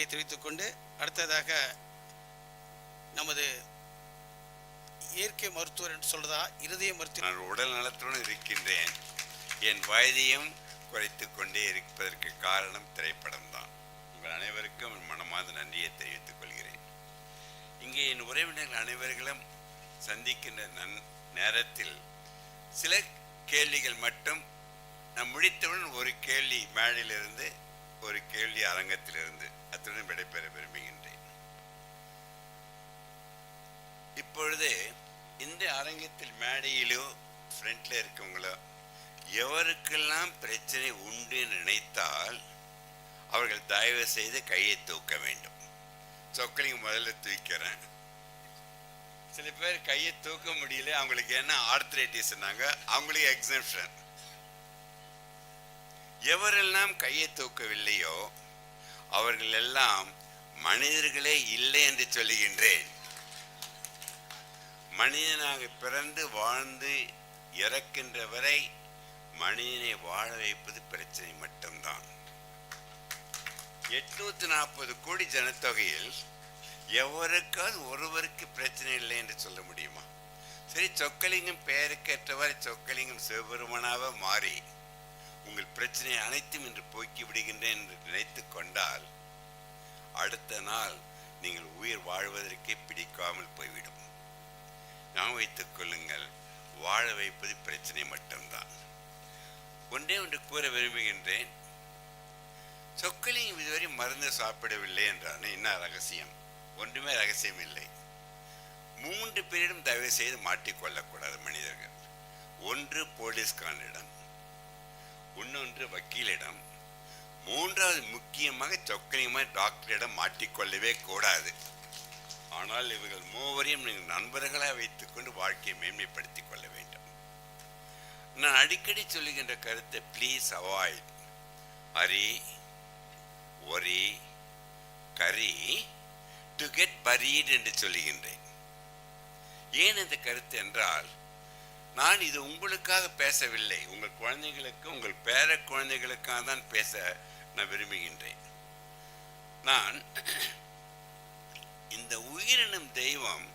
நன்றியை தெரிவித்துக் கொண்டு அடுத்ததாக நமது இயற்கை மருத்துவர் என்று சொல்றதா இருதய மருத்துவர். நான் உடல் நலத்துடன் இருக்கின்றேன். என் வயதையும் குறைத்து கொண்டே இருப்பதற்கு காரணம் திரைப்படம் தான். உங்கள் அனைவருக்கும் மனமார்ந்த நன்றியை தெரிவித்துக் கொள்கிறேன். இங்கே என் உறவினர்கள் அனைவர்களும் சந்திக்கின்ற நேரத்தில் சில கேள்விகள் மட்டும் நான் முடித்தவுடன் ஒரு கேள்வி மேடையிலிருந்து ஒரு கேள்வி அரங்கத்திலிருந்து அத்துடன் விடைபெற விரும்புகின்றேன். இப்பொழுது இந்த அரங்கத்தில் மேடையிலோ ஃப்ரண்ட்ல இருக்கவங்களோ எவருக்கெல்லாம் பிரச்சனை உண்டு நினைத்தால் அவர்கள் தயவு செய்து கையை தூக்க வேண்டும். சொக்கலிங்க முதல்ல தூக்கிறேன். சில பேர் கையை தூக்க முடியல, அவங்களுக்கு என்ன ஆர்த்ரைட்டிஸ்னாங்க, அவங்களுக்கு எக்ஸம்ஷன். எவரெல்லாம் கையை தூக்கவில்லையோ அவர்கள் எல்லாம் மனிதர்களே இல்லை என்று சொல்லுகின்றேன். மனிதனாக பிறந்து வாழ்ந்து இறக்கின்ற வரை மனிதனை வாழ வைப்பது பிரச்சனை மட்டும்தான். 840 கோடி ஜனத்தொகையில் எவருக்காவது ஒருவருக்கு பிரச்சனை இல்லை என்று சொல்ல முடியுமா? சரி, சொக்கலிங்கம் பெயருக்கேற்றவாறு சொக்கலிங்கம் சிவபெருமனாக மாறி உங்கள் பிரச்சனை அனைத்தும் என்று போக்கி விடுகின்றேன் என்று நினைத்து கொண்டால் அடுத்த நாள் நீங்கள் உயிர் வாழ்வதற்கே பிடிக்காமல் போய்விடும். நான் வைத்துக் கொள்ளுங்கள், வாழ வைப்பது பிரச்சனை மட்டும்தான். ஒன்றே ஒன்று கூற விரும்புகின்றேன். சொக்கலிங்கம் இதுவரை மருந்து சாப்பிடவில்லை என்றானே என்ன ரகசியம்? ஒன்றுமே ரகசியம் இல்லை. 3 பேரிடம் தயவு செய்து மாட்டிக்கொள்ளக்கூடாது மனிதர்கள். ஒன்று போலீஸ்காரனிடம், இன்னொன்று வக்கீலிடம், மூன்றாவது முக்கியமாக சொக்கலிங்கமாக டாக்டரிடம் மாட்டிக்கொள்ளவே கூடாது. ஆனால் இவர்கள் மூவரையும் நீங்கள் நண்பர்களாக வைத்துக்கொண்டு வாழ்க்கையை மேன்மைப்படுத்திக் கொள்ள வேண்டும். நான் அடிக்கடி சொல்லுகின்ற கருத்தை please avoid hurry worry curry to get buried என்று சொல்லுகின்றேன். ஏன் இந்த கருத்து என்றால், நான் இது உங்களுக்காக பேசவில்லை, உங்கள் குழந்தைகளுக்கு உங்கள் பேர குழந்தைகளுக்காக தான் பேச நான் விரும்புகின்றேன். நான் இந்த உயிரினும் தெய்வம்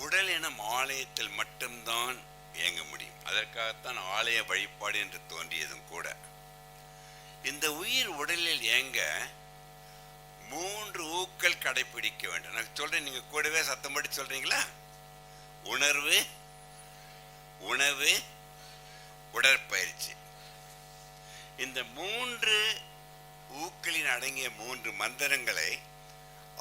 உடல் எனும் ஆலயத்தில் மட்டும்தான் இயங்க முடியும். அதற்காகத்தான் ஆலய வழிபாடு என்று தோன்றியதும் கூட. இந்த உயிர் உடலில் இயங்க 3 ஊக்கள் கடைபிடிக்க வேண்டும். நான் சொல்றேன், நீங்க கூடவே சத்தம் போட்டு சொல்றீங்களா? உணர்வு, உணவு, உடற்பயிற்சி. இந்த 3 ஊக்களின் அடங்கிய 3 மந்திரங்களை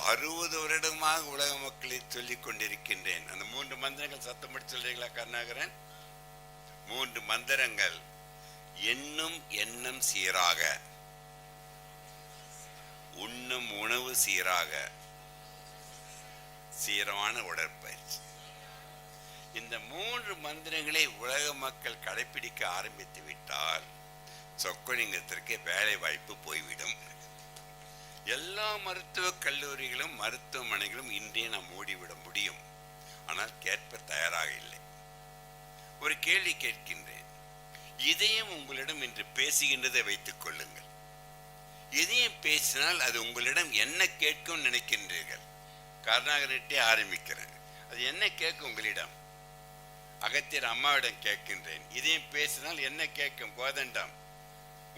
60 வருடமாக உலக மக்களை சொல்லிக் கொண்டிருக்கின்றேன். அந்த 3 மந்திரங்கள் சத்தம் போட்டு சொல்றீங்களா கருணாகரன்? 3 மந்திரங்கள்: எண்ணும் எண்ணம் சீராக, உண்ணும் உணவு சீராக, சீரான உடற்பயிற்சி. இந்த 3 மந்திரங்களை உலக மக்கள் கடைபிடிக்க ஆரம்பித்து விட்டால் சொக்கலிங்கத்திற்கு வேலை வாய்ப்பு போய்விடும். எல்லா மருத்துவக் கல்லூரிகளும் மருத்துவமனைகளும் இன்றே நாம் மூடிவிட முடியும். ஆனால் கேட்ப தயாராக இல்லை. ஒரு கேள்வி கேட்கின்றேன். இதயம் உங்களிடம் இன்று பேசுகின்றதை வைத்துக் கொள்ளுங்கள். இதயம் பேசினால் அது உங்களிடம் என்ன கேட்கும் நினைக்கின்றீர்கள்? கருணாகரன்ட்டே ஆரம்பிக்கிறேன். அது என்ன கேட்கும் உங்களிடம்? அகத்தியர் அம்மாவிடம் கேட்கின்றேன். இதயம் பேசினால் என்ன கேட்கும்? கோதண்டம்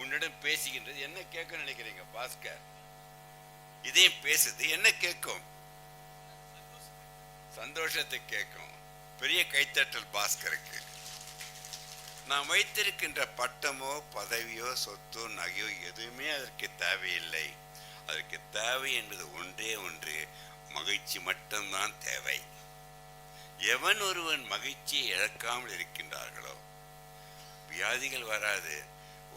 உன்னிடம் பேசுகின்றது, என்ன கேட்கும் நினைக்கிறீங்க? பாஸ்கர், இதயம் பேசுது, என்ன கேட்கும்? சந்தோஷத்தை கேட்கும். பெரிய கைத்தட்டல் பாஸ்கருக்கு. நாம் வைத்திருக்கின்ற பட்டமோ பதவியோ சொத்தோ நகையோ எதுவுமே அதற்கு தேவையில்லை. அதற்கு தேவை என்பது ஒன்றே ஒன்று, மகிழ்ச்சி மட்டும்தான் தேவை. எவன் ஒருவன் மகிழ்ச்சியை இழக்காமல் இருக்கின்றார்களோ வியாதிகள் வராது.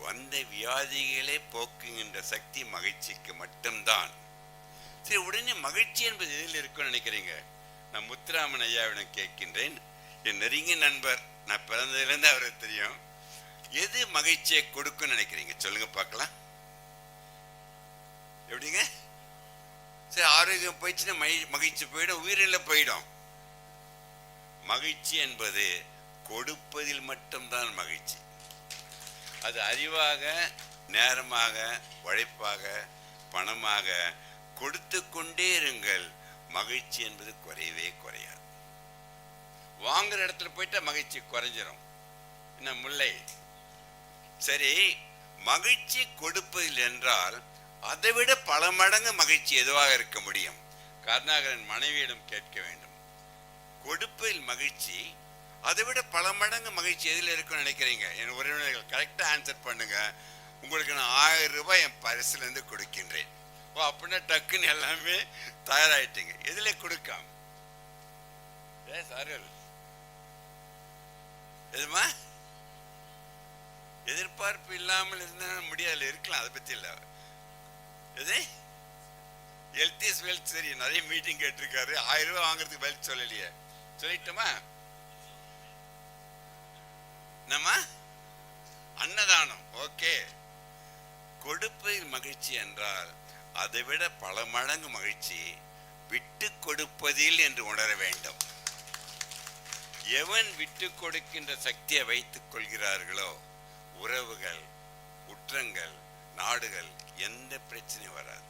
வந்த வியாதிகளை போக்குகின்ற சக்தி மகிழ்ச்சிக்கு மட்டும்தான். சரி, உடனே மகிழ்ச்சி என்பது எதில் இருக்குன்னு நினைக்கிறீங்க? நான் முத்துராமன் ஐயாவிடம் கேட்கின்றேன். என் நெருங்கிய நண்பர், நான் பிறந்ததுலேருந்து அவருக்கு தெரியும். எது மகிழ்ச்சியை கொடுக்குன்னு நினைக்கிறீங்க? சொல்லுங்க பார்க்கலாம். எப்படிங்க? சரி, ஆரோக்கியம் போயிடுச்சுன்னா மகிழ்ச்சி போயிடும், உயிரில் போயிடும். மகிழ்ச்சி என்பது கொடுப்பதில் மட்டும்தான் மகிழ்ச்சி. அது அறிவாக, நேரமாக, உழைப்பாக, பணமாக கொடுத்து கொண்டே இருங்கள், மகிழ்ச்சி என்பது குறையவே குறையாது. வாங்குற இடத்துல போயிட்டா மகிழ்ச்சி குறைஞ்சிரும். என்ன முல்லை? சரி, மகிழ்ச்சி கொடுப்பதில் என்றால் அதைவிட பல மடங்கு மகிழ்ச்சி எதுவாக இருக்க முடியும்? கருணாகரன் மனைவியிடம் கேட்க வேண்டும். கொடுப்பதில் மகிழ்ச்சி, அதைவிட பல மடங்கு மகிழ்ச்சி எதில் இருக்குன்னு நினைக்கிறீங்க? என் உறவினர்கள் கரெக்டா ஆன்சர் பண்ணுங்க. உங்களுக்கு நான் 1000 ரூபாய் என் பரிசுல இருந்து கொடுக்கின்றேன். ஓ, அப்படின்னா டக்குன்னு எல்லாமே தயாராயிட்டீங்க. எதுல கொடுக்காம சார்கள் எதுமா எதிர்பார்ப்பு இல்லாமல் இருந்தா முடியாது, இருக்கலாம். அதை பத்தி இல்ல. எது ஹெல்த் இஸ் வெல்த். சரி, நிறைய மீட்டிங் கேட்டிருக்காரு. 1000 ரூபாய் வாங்குறதுக்கு வெல்த் சொல்லலையே, சொல்லிட்டோமா? நம்ம அன்னதானம். ஓகே, கொடுப்பதில் மகிழ்ச்சி என்றால் அதைவிட பல மடங்கு மகிழ்ச்சி விட்டு கொடுப்பதில் என்று உணர வேண்டும். எவன் விட்டு கொடுக்கின்ற சக்தியை வைத்துக் கொள்கிறார்களோ உறவுகள், குற்றங்கள், நாடுகள், எந்த பிரச்சனையும் வராது.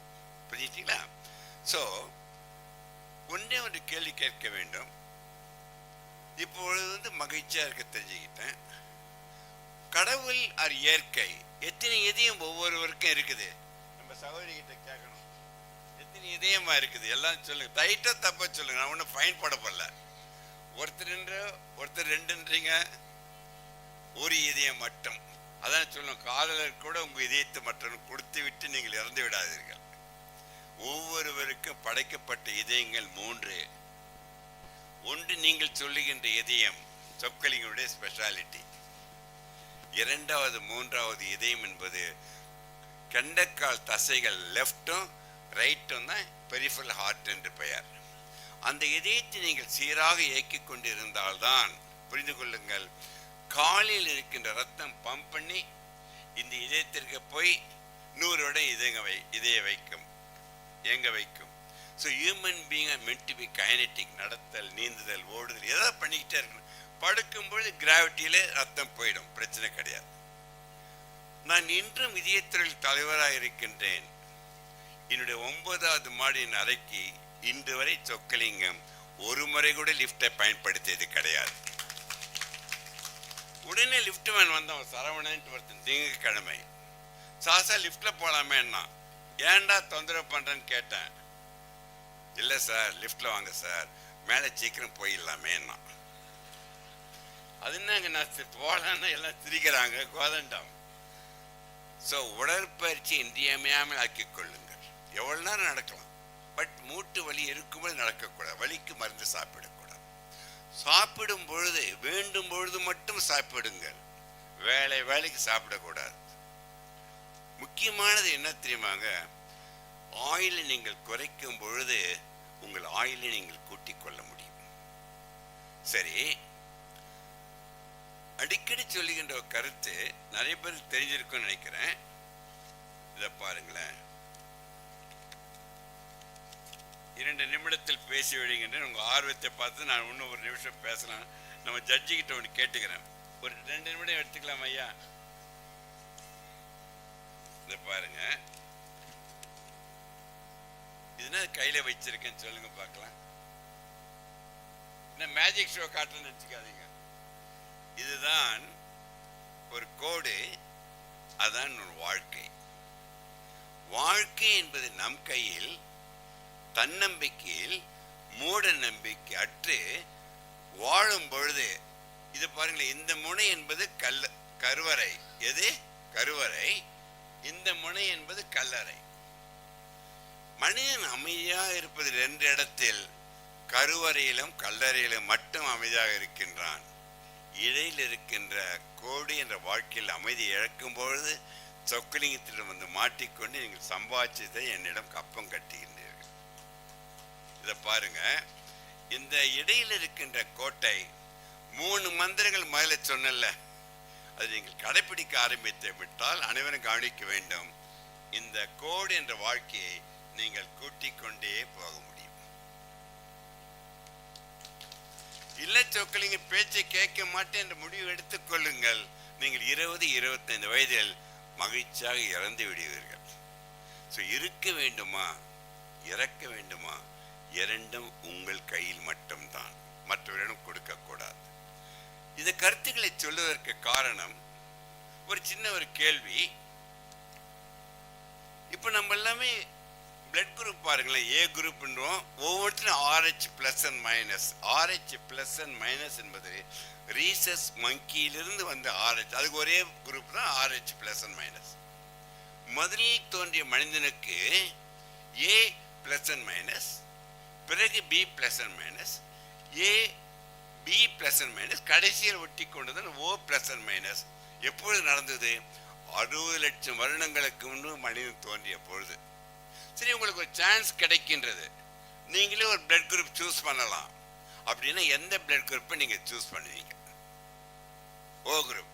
புரிஞ்சுட்டீங்களா? சோ ஒன்றே ஒரு கேள்வி கேட்க வேண்டும். இப்பொழுது மகிழ்ச்சியா இருக்க தெரிஞ்சுக்கிட்டேன். கடவுள் அது இயற்கை, எத்தனை இதயம் ஒவ்வொருவருக்கும் இருக்குது? நம்ம சகோதரி கிட்ட கேட்கணும், எத்தனை இதயமா இருக்குது? எல்லாம் சொல்லுங்க, டைட்டா தப்பா சொல்லுங்க. நான் ஒன்னும் ஃபைன் போட போடல. ஒருத்தர் ரெண்டுன்றீங்க, ஒரு இதயம் மட்டும். அதான் சொல்லணும், காதலர் கூட உங்க இதயத்தை மட்டும் கொடுத்து விட்டு நீங்கள் இறந்து விடாதீர்கள். ஒவ்வொருவருக்கும் படைக்கப்பட்ட இதயங்கள் 3. ஒன்று நீங்கள் சொல்லுகின்ற இதயம், சொற்களினுடைய ஸ்பெஷாலிட்டி. இரண்டாவது, மூன்றாவது இதயம் என்பது கண்டக்கால் தசைகள், லெஃப்டும் ரைட்டும் தான் பெரிஃபரல் ஹார்ட் என்று பெயர். அந்த இதயத்தை நீங்கள் சீராக இயக்கிக் கொண்டிருந்தால்தான், புரிந்து கொள்ளுங்கள், காலில் இருக்கின்ற ரத்தம் பம்ப் பண்ணி இந்த இதயத்திற்கு போய் 100 இதய வைக்கும், இயங்க வைக்கும். So human being are meant to be kinetic. நடத்தல், நீந்துதல், ஓடுதல், ஏதாவது பண்ணிக்கிட்டே இருக்கணும். படுக்கும்பொழுது கிராவிட்டியில ரத்தம் போயிடும், பிரச்சனை கிடையாது. நான் இன்றும் இதயத்துறையில் தலைவராக இருக்கின்றேன். என்னுடைய 9வது மாடியின் அறைக்கு இன்று வரை சொக்கலிங்கம் ஒரு முறை கூட லிப்டை பயன்படுத்தியது கிடையாது. உடனே லிப்ட் மேன் வந்தவன் சரவணன் ஒருத்தன், திங்கட்கிழமை சாசா லிப்ட்ல போலாமே, ஏன்டா தொந்தரவு பண்றேன்னு கேட்டேன். இல்ல சார், லிப்ட்ல வாங்க சார், மேல சீக்கிரம் போயிடலாமே. அது என்னங்க, நான் போலான்னு எல்லாம் சிரிக்கிறாங்க, கோதண்டம். ஸோ உடற்பயிற்சி இன்றியமையாமல் ஆக்கிக் கொள்ளுங்கள். எவ்வளவு நேரம் நடக்கலாம், பட் மூட்டு வலி இருக்கும்போது நடக்கக்கூடாது. வலிக்கு மருந்து சாப்பிடக்கூடாது. சாப்பிடும் பொழுது, வேண்டும் பொழுது மட்டும் சாப்பிடுங்கள். வேலைக்கு சாப்பிடக்கூடாது. முக்கியமானது என்ன தெரியுமாங்க, ஆயிலை நீங்கள் குறைக்கும் பொழுது உங்கள் ஆயிலை நீங்கள் கூட்டிக் கொள்ள முடியும். சரி, அடிக்கடி சொல்லுகின்ற ஒரு கருத்து நிறைய பேர் தெரிஞ்சிருக்கும்னு நினைக்கிறேன். இத பாருங்களேன், 2 நிமிடத்தில் பேசி விடுகின்றேன். உங்க ஆர்வத்தை பார்த்து நான் இன்னும் 1 நிமிஷம் பேசலாம். நம்ம ஜட்ஜி கிட்ட ஒன்று கேட்டுக்கிறேன். ஒரு 2 நிமிடம் எடுத்துக்கலாம் ஐயா. இத பாருங்க, இதுனா கையில வச்சிருக்கேன்னு சொல்லுங்க பார்க்கலாம். என்ன மேஜிக் ஷோ காட்டுன்னு நினைச்சுக்காதீங்க. இதுதான் ஒரு கோடு, அதான் ஒரு வாழ்க்கை. வாழ்க்கை என்பது நம் கையில். தன்னம்பிக்கையில் மூட நம்பிக்கை அற்று வாழும் பொழுது, இது பாருங்களேன், இந்த முனை என்பது கருவறை. எது கருவறை? இந்த முனை என்பது கல்லறை. மனிதன் அமைதியாக இருப்பது 2 இடத்தில், கருவறையிலும் கல்லறையிலும் மட்டும் அமைதியாக இருக்கின்றான். இடையில் இருக்கின்ற கோடி என்ற வாழ்க்கையில் அமைதி இழக்கும் பொழுது சொக்கலிங்கத்திடம் வந்து மாட்டிக்கொண்டு நீங்கள் சம்பாதிச்சதை என்னிடம் கப்பம் கட்டுகின்றீர்கள். இதை பாருங்க, இந்த இடையில் இருக்கின்ற கோட்டை 3 மந்திரங்கள் முதல்ல சொன்னல, அது நீங்கள் கடைபிடிக்க ஆரம்பித்து விட்டால் அனைவரும் கவனிக்க வேண்டும். இந்த கோடு என்ற வாழ்க்கையை நீங்கள் கூட்டிக் கொண்டே போக முடியும். இல்ல சொக்கலிங்க பேச்சை கேட்க மாட்டேன் என்ற முடிவு எடுத்துக் கொள்ளுங்கள். நீங்கள் 20-25 வயதில் மகிழ்ச்சியாக இறந்து விடுவீர்கள். இருக்க வேண்டுமா? இறக்க வேண்டுமா? இரண்டும் உங்கள் கையில் மட்டும்தான், மற்றவரிடம் கொடுக்க கூடாது. இந்த கருத்துக்களை சொல்வதற்கு காரணம் ஒரு சின்ன ஒரு கேள்வி. இப்ப நம்ம எல்லாமே பிளட் குரூப் பாருங்களேன், ஏ குரூப்ன்றோம். ஒவ்வொருத்தரும் RH plus and minus. RH plus and minus என்பது ரீசஸ் மங்கியிலிருந்து வந்த RH. அதுக்கு ஒரே குரூப் தான் RH பிளஸ் அண்ட் மைனஸ். முதலில் தோன்றிய மனிதனுக்கு ஏ பிளஸ் அண்ட் மைனஸ், பிறகு B plus and minus, A B plus and minus, கடைசியில் ஒட்டி கொண்டது ஓ பிளஸ் அண்ட் மைனஸ். எப்பொழுது நடந்தது? 60 லட்சம் வருடங்களுக்கு முன்பு மனிதன் தோன்றிய பொழுது. சரி, உங்களுக்கு ஒரு சான்ஸ் கிடைக்கின்றது, நீங்களே ஒரு பிளட் குரூப் சூஸ் பண்ணலாம். அப்படின்னா எந்த பிளட் குரூப்பை நீங்க சூஸ் பண்ணுவீங்க? ஓ குரூப்.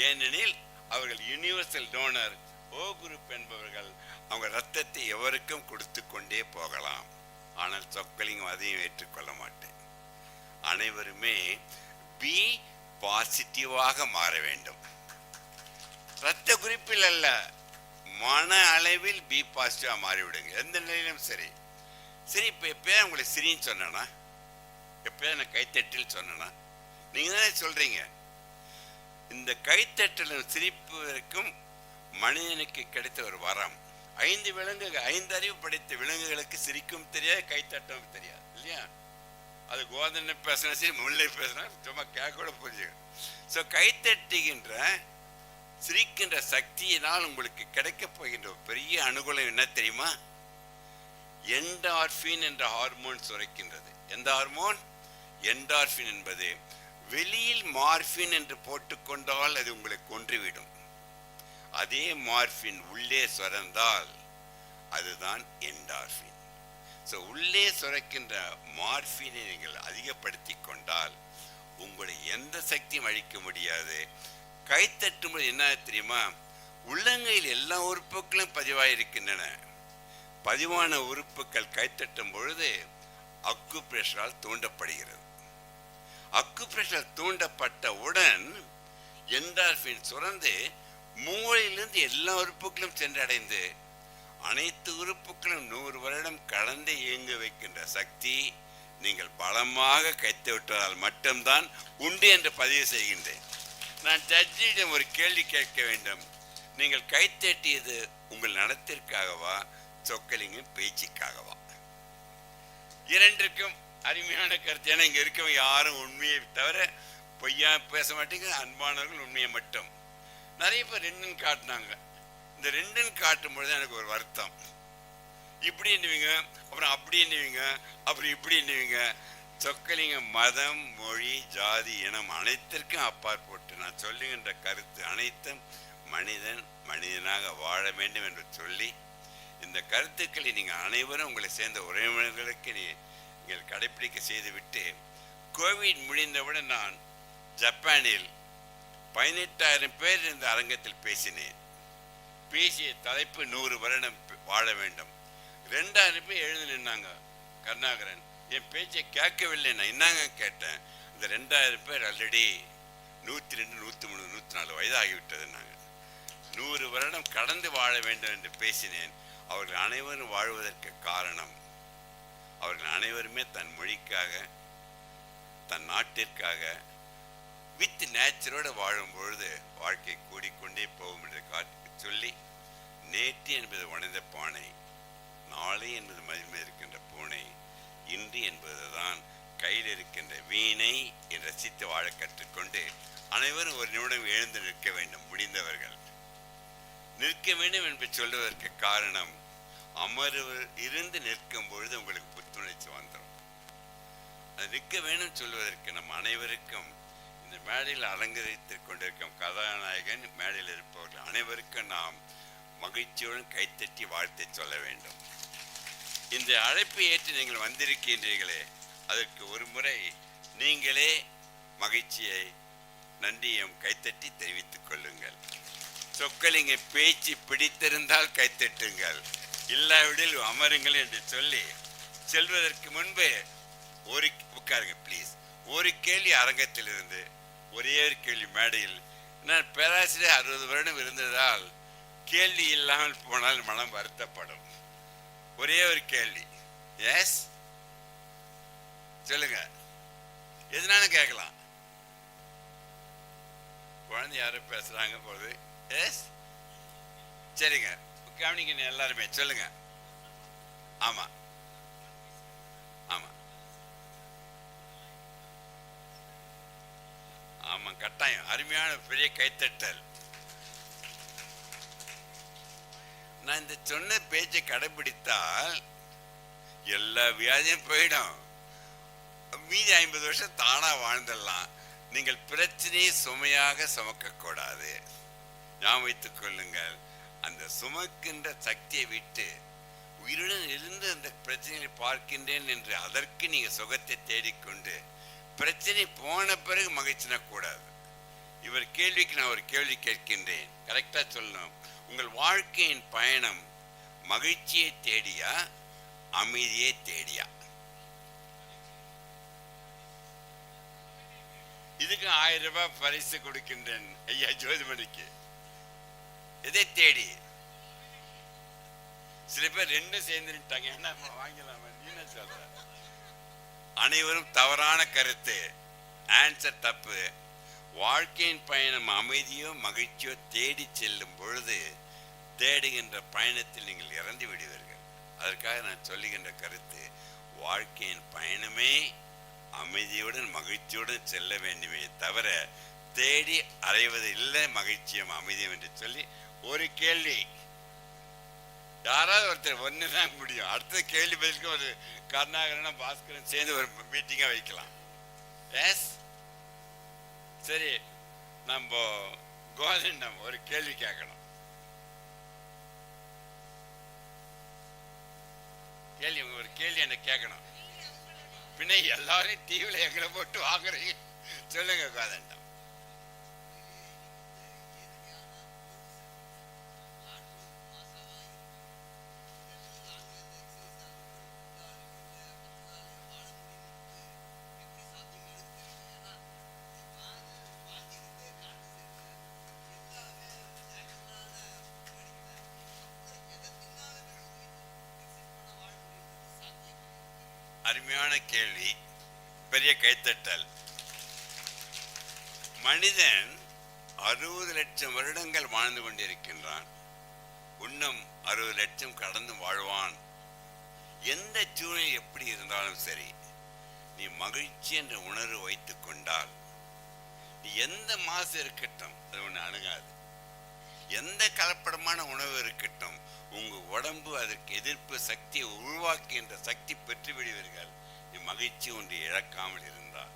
ஏனெனில் அவர்கள் யூனிவர்சல் டோனர். ஓ குரூப் என்பவர்கள் அவங்க ரத்தத்தை எவருக்கும் கொடுத்து கொண்டே போகலாம். ஆனால் சொக்கலிங்கம் அதையும் ஏற்றுக்கொள்ள மாட்டேன். அனைவருமே பி பாசிட்டிவாக மாற வேண்டும். ரத்த குறிப்பில் அல்ல, மன அளவில் பி பாசிட்டிவா மாறிவிடுங்க, எந்த நிலையிலும் சரி. சரி, இப்ப எப்பயா உங்களை சிரின்னு சொன்னா, எப்பயா நான் கைத்தட்டில் சொன்னா, நீங்க தானே சொல்றீங்க. இந்த கைத்தட்டல் சிரிப்பு வரைக்கும் மனிதனுக்கு கிடைத்த ஒரு வரம். 5 விலங்குகள், 5 அறிவு படைத்த விலங்குகளுக்கு சிரிக்கும் தெரியாது, கைத்தட்டவும் தெரியாது, இல்லையா? அது கோதனை பேசினா சரி, முல்லை பேசினா சும்மா கேட்க கூட புரிஞ்சுக்க. ஸோ கைத்தட்டுகின்ற சிரிக்கின்ற சக்தியினால் உங்களுக்கு கிடைக்க போகின்ற பெரிய அனுகூலம் என்ன தெரியுமா? என்டார்பின் என்ற ஹார்மோன் சுரக்கின்றது. எந்த ஹார்மோன்? என்டார்பின் என்பது வெளியில் மார்பின் என்று போட்டுக்கொண்டால் அது உங்களை கொன்றுவிடும். அதே மார்பின் உள்ளே சுரந்தால் அதுதான் என்டார்பின். ஸோ உள்ளே சுரக்கின்ற மார்பினை நீங்கள் அதிகப்படுத்தி கொண்டால் உங்களை எந்த சக்தியும் அழிக்க முடியாது. கைத்தட்டும்போது என்ன தெரியுமா? உள்ளங்கையில் எல்லா உறுப்புகளும் பதிவாயிருக்கின்றன. பதிவான உறுப்புகள் கைத்தட்டும் பொழுது அக்கு பிரஷரால் தூண்டப்படுகிறது. அக்கு பிரஷரால் தூண்டப்பட்டவுடன் என்டார்பின் சுரந்து மூளையிலிருந்து எல்லா உறுப்புகளும் சென்றடைந்து அனைத்து உறுப்புகளும் 100 வருடம் கடந்து இயங்க வைக்கின்ற சக்தி நீங்கள் பலமாக கைத்து விட்டதால் மட்டும்தான் உண்டு என்று பதிவு செய்கின்றேன். நான் ஜட்ஜிடம் ஒரு கேள்வி கேட்க வேண்டும். நீங்கள் கைத்தட்டியது உங்கள் நடத்திற்காகவா, சொக்கலிங்கம் பேச்சுக்காகவா? இரண்டிற்கும் அருமையான கருத்து. ஏன்னா இங்க இருக்கவங்க யாரும் உண்மையை தவிர பொய்யா பேச மாட்டீங்க. அன்பானவர்கள் உண்மையை மட்டும். நிறைய பேர் ரெண்டுன்னு காட்டினாங்க. இந்த ரெண்டுன்னு காட்டும் பொழுது எனக்கு ஒரு வருத்தம். இப்படி என்னவீங்க, அப்புறம் அப்படி என்னவீங்க, அப்புறம் இப்படி என்னவீங்க. சொக்கலிங்க மதம், மொழி, ஜாதி, இனம் அனைத்திற்கும் அப்பாற்பட்டு நான் சொல்லுகின்ற கருத்து அனைத்தும் மனிதன் மனிதனாக வாழ வேண்டும் என்று சொல்லி, இந்த கருத்துக்களை நீங்கள் அனைவரும் உங்களை சேர்ந்த உறவினர்களுக்கு நீங்கள் கடைபிடிக்க செய்துவிட்டு, கோவிட் முடிந்தவுடன் நான் ஜப்பானில் 18,000 பேர் இந்த அரங்கத்தில் பேசினேன். பேசிய தலைப்பு 100 வருடம் வாழ வேண்டும். 2,000 பேர் எழுந்து நின்னாங்க. கருணாகரன் என் பேச்சை கேட்கவில்லை. நான் என்னங்க கேட்டேன். இந்த 2,000 பேர் ஆல்ரெடி 102, 103, 104 வயதாகிவிட்டது. நாங்கள் 100 வருடம் கடந்து வாழ வேண்டும் என்று பேசினேன். அவர்கள் அனைவரும் வாழ்வதற்கு காரணம், அவர்கள் அனைவருமே தன் மொழிக்காக, தன் நாட்டிற்காக வித் நேச்சரோடு வாழும் பொழுது வாழ்க்கை கூடிக்கொண்டே போகும் என்று காட்டி சொல்லி, நேற்று என்பது உடைந்த பானை, நாளை என்பது மதில் மேல் இருக்கின்ற பூனை, இன்று என்பதுதான் கையில் இருக்கின்ற வீணை என்று ரசித்து வாழ கற்றுக்கொண்டு அனைவரும் ஒரு நிமிடம் எழுந்து நிற்க வேண்டும். முடிந்தவர்கள் நிற்க வேண்டும் என்று சொல்வதற்கு காரணம், அமர்வு இருந்து நிற்கும் பொழுது உங்களுக்கு புத்துணர்ச்சி வந்துடும். அது நிற்க வேண்டும் சொல்வதற்கு நம் அனைவருக்கும் இந்த மேடையில் அலங்கரித்துக் கொண்டிருக்கும் கதாநாயகன், மேடையில் இருப்பவர்கள் அனைவருக்கும் நாம் மகிழ்ச்சியுடன் கைத்தட்டி வாழ்த்தை சொல்ல வேண்டும். இந்த அழைப்பை ஏற்று நீங்கள் வந்திருக்கின்றீர்களே, அதற்கு ஒரு முறை நீங்களே மகிழ்ச்சியை, நன்றியும் கைத்தட்டி தெரிவித்துக் கொள்ளுங்கள். சொக்கலிங்க பேச்சு பிடித்திருந்தால் கைத்தட்டுங்கள், இல்லாவிடில் அமருங்கள் என்று சொல்லி செல்வதற்கு முன்பு ஒரு உட்காருங்க ப்ளீஸ். ஒரு கேள்வி அரங்கத்தில் இருந்து, ஒரே ஒரு கேள்வி மேடையில். நான் பேராசிரியர் 60 வருடம் இருந்ததால் கேள்வி இல்லாமல் போனால் மனம் வருத்தப்படும். ஒரே ஒரு கேள்வி. எஸ் சொல்லுங்க. எதுனால கேட்கலாம். குழந்தை யாரும் பேசுறாங்க போது. எஸ் சரிங்க, கவனிங்க எல்லாருமே சொல்லுங்க. ஆமா ஆமா ஆமா கட்டாயம். அருமையான பெரிய கைத்தட்டல். நான் இந்த சொன்ன பேச்சை கடைபிடித்தால் எல்லா வியாதியும் போயிடும். மீதி 50 வருஷம் தானா வாழ்ந்துடலாம். நீங்கள் பிரச்சனையை சுமையாக சுமக்க கூடாது. ஞாபகம் வைத்துக் கொள்ளுங்கள். அந்த சுமக்கின்ற சக்தியை விட்டு உயிருடன் இருந்து அந்த பிரச்சனையை பார்க்கின்றேன் என்று அதற்கு நீங்க சுகத்தை தேடிக்கொண்டு பிரச்சனை போன பிறகு மகிழ்ச்சினா கூடாது. இவர் கேள்விக்கு நான் ஒரு கேள்வி கேட்கின்றேன், கரெக்டா சொல்லணும். உங்கள் வாழ்க்கையின் பயணம் மகிழ்ச்சியை தேடியா அமைதியை தேடியா? இதுக்கு 1000 ரூபாய் பரிசு கொடுக்கின்றேன் ஐயா ஜோதிமணிக்கு. எதை தேடி? சில பேர் ரெண்டும் சேர்ந்துட்டாங்க. என்ன வாங்கலாமா? நீ என்ன சொல்ற? அனைவரும் தவறான கருத்து. ஆன்சர் தப்பு. வாழ்க்கையின் பயணம் அமைதியோ மகிழ்ச்சியோ தேடி செல்லும் பொழுது தேடுகின்ற பயணத்தில் நீங்கள் இறந்து விடுவீர்கள். அதற்காக நான் சொல்லுகின்ற கருத்து, வாழ்க்கையின் பயணமே அமைதியுடன் மகிழ்ச்சியுடன் செல்ல வேண்டுமே தவிர தேடி அறைவது இல்லை மகிழ்ச்சியும் அமைதியும் என்று சொல்லி ஒரு கேள்வி. யாராவது ஒருத்தர் ஒண்ணுதான் முடியும். அடுத்த கேள்வி பதிலுக்கு ஒரு கருணாகரனும் பாஸ்கரன் சேர்ந்து ஒரு மீட்டிங்கா வைக்கலாம். எஸ் சரி, நம்ம கோவிந்தம் ஒரு கேள்வி கேட்கணும். கேள்வி ஒரு கேள்வி என்ன கேட்கணும். பின்ன எல்லாரையும் டிவில எங்களை போட்டு வாங்குறீங்க. சொல்லுங்க கோதண்டம். அருமையான கேள்வி, பெரிய கைத்தட்டல். மனிதன் 60 லட்சம் வருடங்கள் வாழ்ந்து கொண்டிருக்கின்றான். இன்னும் 60 லட்சம் கடந்து வாழ்வான். எந்த சூழ்நிலை எப்படி இருந்தாலும் சரி, நீ மகிழ்ச்சி என்ற உணர்வு வைத்துக் கொண்டால் நீ எந்த மாசு இருக்கட்டும் அது ஒன்று அணுகாது. எந்த கலப்படமான உணவு இருக்கட்டும் உங்க உடம்பு அதற்கு எதிர்ப்பு சக்தியை உருவாக்குகின்ற சக்தி பெற்று விடுவீர்கள், நீ மகிழ்ச்சி ஒன்று இழக்காமல் இருந்தால்.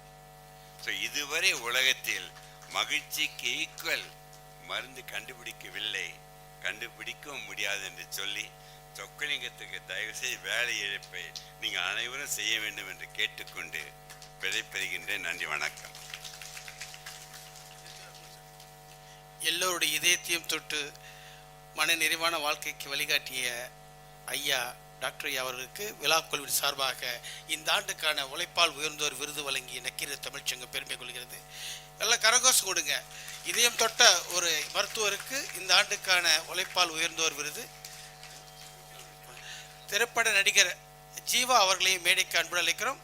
இதுவரை உலகத்தில் மகிழ்ச்சிக்கு ஈக்குவல் மருந்து கண்டுபிடிக்கவில்லை, கண்டுபிடிக்கவும் முடியாது என்று சொல்லி சொக்கலிங்கத்துக்கு தயவு செய்து வேலை இழப்பை நீங்கள் அனைவரும் செய்ய வேண்டும் என்று கேட்டுக்கொண்டு விடைபெறுகின்றேன். நன்றி, வணக்கம். எல்லோருடைய இதயத்தையும் தொட்டு மன நிறைவான வாழ்க்கைக்கு வழிகாட்டிய ஐயா டாக்டர் ஐயா அவர்களுக்கு விழாக்குழுவின் சார்பாக இந்த ஆண்டுக்கான உழைப்பால் உயர்ந்தோர் விருது வழங்கி நக்கீர தமிழ்ச்சங்கம் பெருமை கொள்கிறது. எல்லாம் கரகோஷம் கொடுங்க. இதயம் தொட்ட ஒரு மருத்துவருக்கு இந்த ஆண்டுக்கான உழைப்பால் உயர்ந்தோர் விருது. திரைப்பட நடிகர் ஜீவா அவர்களையும் மேடைக்கு அன்புடன் அழைக்கிறோம்.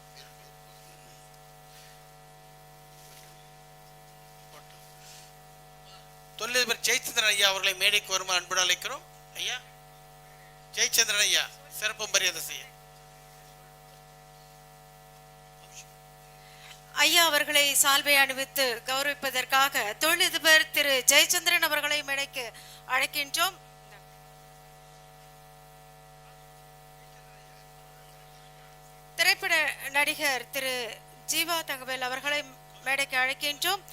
தொழிலதிபர் ஜெயச்சந்திரன் ஐயா அவர்களை மேடைக்கு வருமாறு அன்புடன் அழைக்கிறோம். ஐயா ஜெயச்சந்திரன் ஐயா சிறப்பு மரியாதை செய்ய. ஐயா அவர்களை சால்வை அணிவித்து கௌரவிப்பதற்காக தொழிலதிபர் திரு ஜெயச்சந்திரன் அவர்களை மேடைக்கு அழைக்கின்றோம். திரைப்பட நடிகர் திரு ஜீவா தங்கவேல் அவர்களை மேடைக்கு அழைக்கின்றோம்.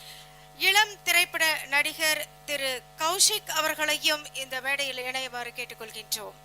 இளம் திரைப்பட நடிகர் திரு கௌஷிக் அவர்களையும் இந்த மேடையில் இணையுமாறு கேட்டுக்கொள்கின்றோம்.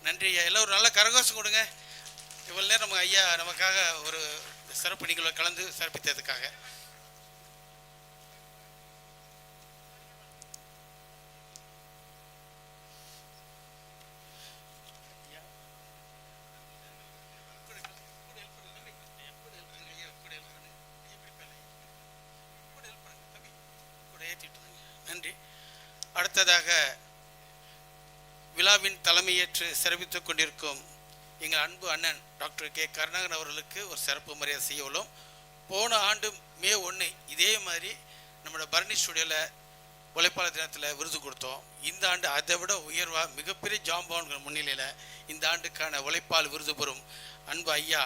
நன்றி ஐயா. எல்லோரும் நல்ல கரகோஷம் கொடுங்க. இவ்வளோ நேரம் நம்ம ஐயா நமக்காக ஒரு சிறப்பு நிகழ்வை கலந்து சிறப்பித்ததுக்காக. நன்றி. அடுத்ததாக விழாவின் தலைமையேற்று சிறப்பித்துக் கொண்டிருக்கும் எங்கள் அன்பு அண்ணன் டாக்டர் கே கருணாகரன் அவர்களுக்கு ஒரு சிறப்பு மரியாதை செய்ய உள்ளோம். போன ஆண்டு மே 1 இதே மாதிரி நம்மளோட பரணி ஸ்டுடியோவில் உழைப்பாளர் தினத்தில் விருது கொடுத்தோம். இந்த ஆண்டு அதை விட உயர்வாக மிகப்பெரிய ஜாம்பவான்கள் முன்னிலையில் இந்த ஆண்டுக்கான உழைப்பால் விருது பெறும் அன்பு ஐயா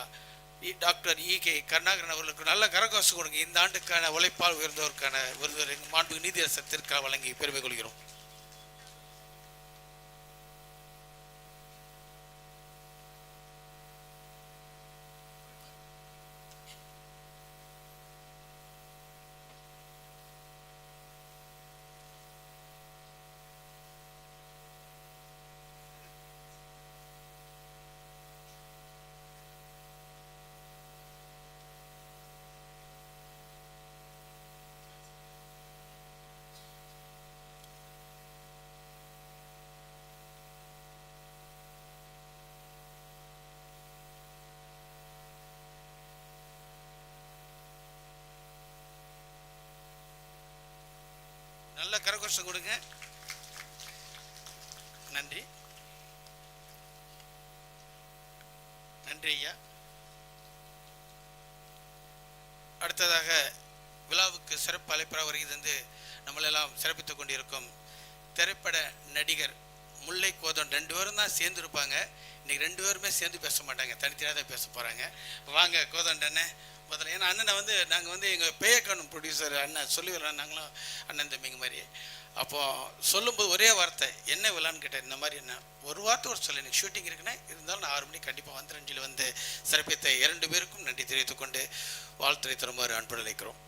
டாக்டர் கே கருணாகரன் அவர்களுக்கு நல்ல கரகோஷம் கொடுங்க. இந்த ஆண்டுக்கான உழைப்பால் உயர்ந்தோருக்கான விருது மாண்பு நீதியரசர் திருக்கால் வழங்கி பெருமை கொள்கிறோம். நல்ல கரகோஷம் கொடுங்க. நன்றி. நன்றி ஐயா. அடுத்ததாக விழாவுக்கு சிறப்பு அழைப்பாளர் வருகை தந்து நம்மளெல்லாம் சிறப்பித்துக் கொண்டிருக்கும் திரைப்பட நடிகர் முல்லை கோதன் 2 பேரும் தான் சேர்ந்து இருப்பாங்க. இன்னைக்கு 2 பேருமே சேர்ந்து பேச மாட்டாங்க, தனித்தனியாக தான் பேச போகிறாங்க. வாங்க கோதன் அண்ணன் முதல்ல. ஏன்னா அண்ணனை வந்து நாங்கள் எங்கள் பேயக்கானும் ப்ரொடியூசர் அண்ணன் சொல்லி வரலாம், நாங்களும் அண்ணன் தம்பிங்க மாதிரி. அப்போது சொல்லும்போது ஒரே வார்த்தை என்ன விழான்னு கேட்டேன். இந்த மாதிரி என்ன ஒரு வார்த்தை ஒரு சொல்ல எனக்கு ஷூட்டிங் இருக்குன்னா இருந்தாலும் நான் 6 மணிக்கு கண்டிப்பாக வந்துடுறேன் வந்து சிறப்பித்த 2 பேருக்கும் நன்றி தெரிவித்துக் கொண்டு வாழ்த்துறை தருமாறு அன்புடன் அழைக்கிறோம்.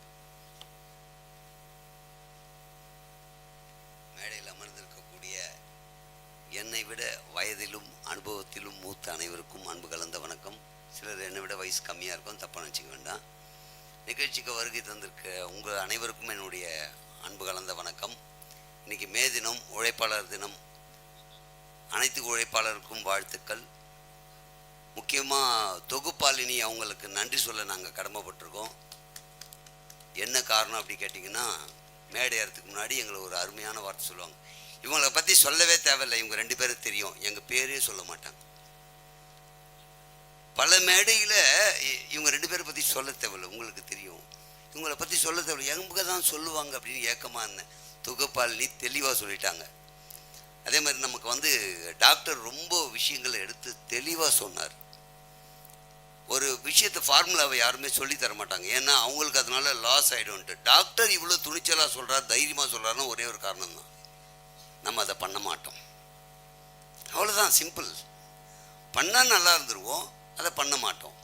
மேடையில் அமர்ந்திருக்கக்கூடிய என்னை விட வயதிலும் அனுபவத்திலும் மூத்த அனைவருக்கும் அன்பு கலந்த வணக்கம். சிலர் என்னை விட வயசு கம்மியாக இருக்கும், தப்பாக நினச்சிக்க வேண்டாம். நிகழ்ச்சிக்கு வருகை தந்திருக்க உங்கள் அனைவருக்கும் என்னுடைய அன்பு கலந்த வணக்கம். இன்றைக்கி மே தினம், உழைப்பாளர் தினம். அனைத்து உழைப்பாளருக்கும் வாழ்த்துக்கள். முக்கியமாக தொகுப்பாளினி அவங்களுக்கு நன்றி சொல்ல நாங்கள் கடமைப்பட்டிருக்கோம். என்ன காரணம் அப்படி கேட்டிங்கன்னா, மேடை ஏறதுக்கு முன்னாடி எங்களை ஒரு அருமையான வார்த்தை சொல்லுவாங்க. இவங்களை பற்றி சொல்லவே தேவையில்லை, இவங்க 2 பேரும் தெரியும், எங்கள் பேரே சொல்ல மாட்டாங்க. பல மேடையில் இவங்க 2 பேரை பற்றி சொல்ல தேவையில்லை, உங்களுக்கு தெரியும். இவங்களை பற்றி சொல்ல தேவையில்லை, எங்கே தான் சொல்லுவாங்க அப்படின்னு ஏக்கமாக இருந்தேன். தொகுப்பாளினி தெளிவாக சொல்லிட்டாங்க. அதே மாதிரி நமக்கு டாக்டர் ரொம்ப விஷயங்களை எடுத்து தெளிவாக சொன்னார். ஒரு விஷயத்தை ஃபார்முலாவை யாருமே சொல்லி தர மாட்டாங்க, ஏன்னா அவங்களுக்கு அதனால லாஸ் ஆகிடும்ட்டு. டாக்டர் இவ்வளோ துணிச்சலாக சொல்கிறார், தைரியமாக சொல்கிறாருன்னு ஒரே ஒரு காரணம் தான், நம்ம அதை பண்ண மாட்டோம். அவ்வளோதான், சிம்பிள். பண்ணால் நல்லா இருந்துருவோம், அதை பண்ண மாட்டோம்.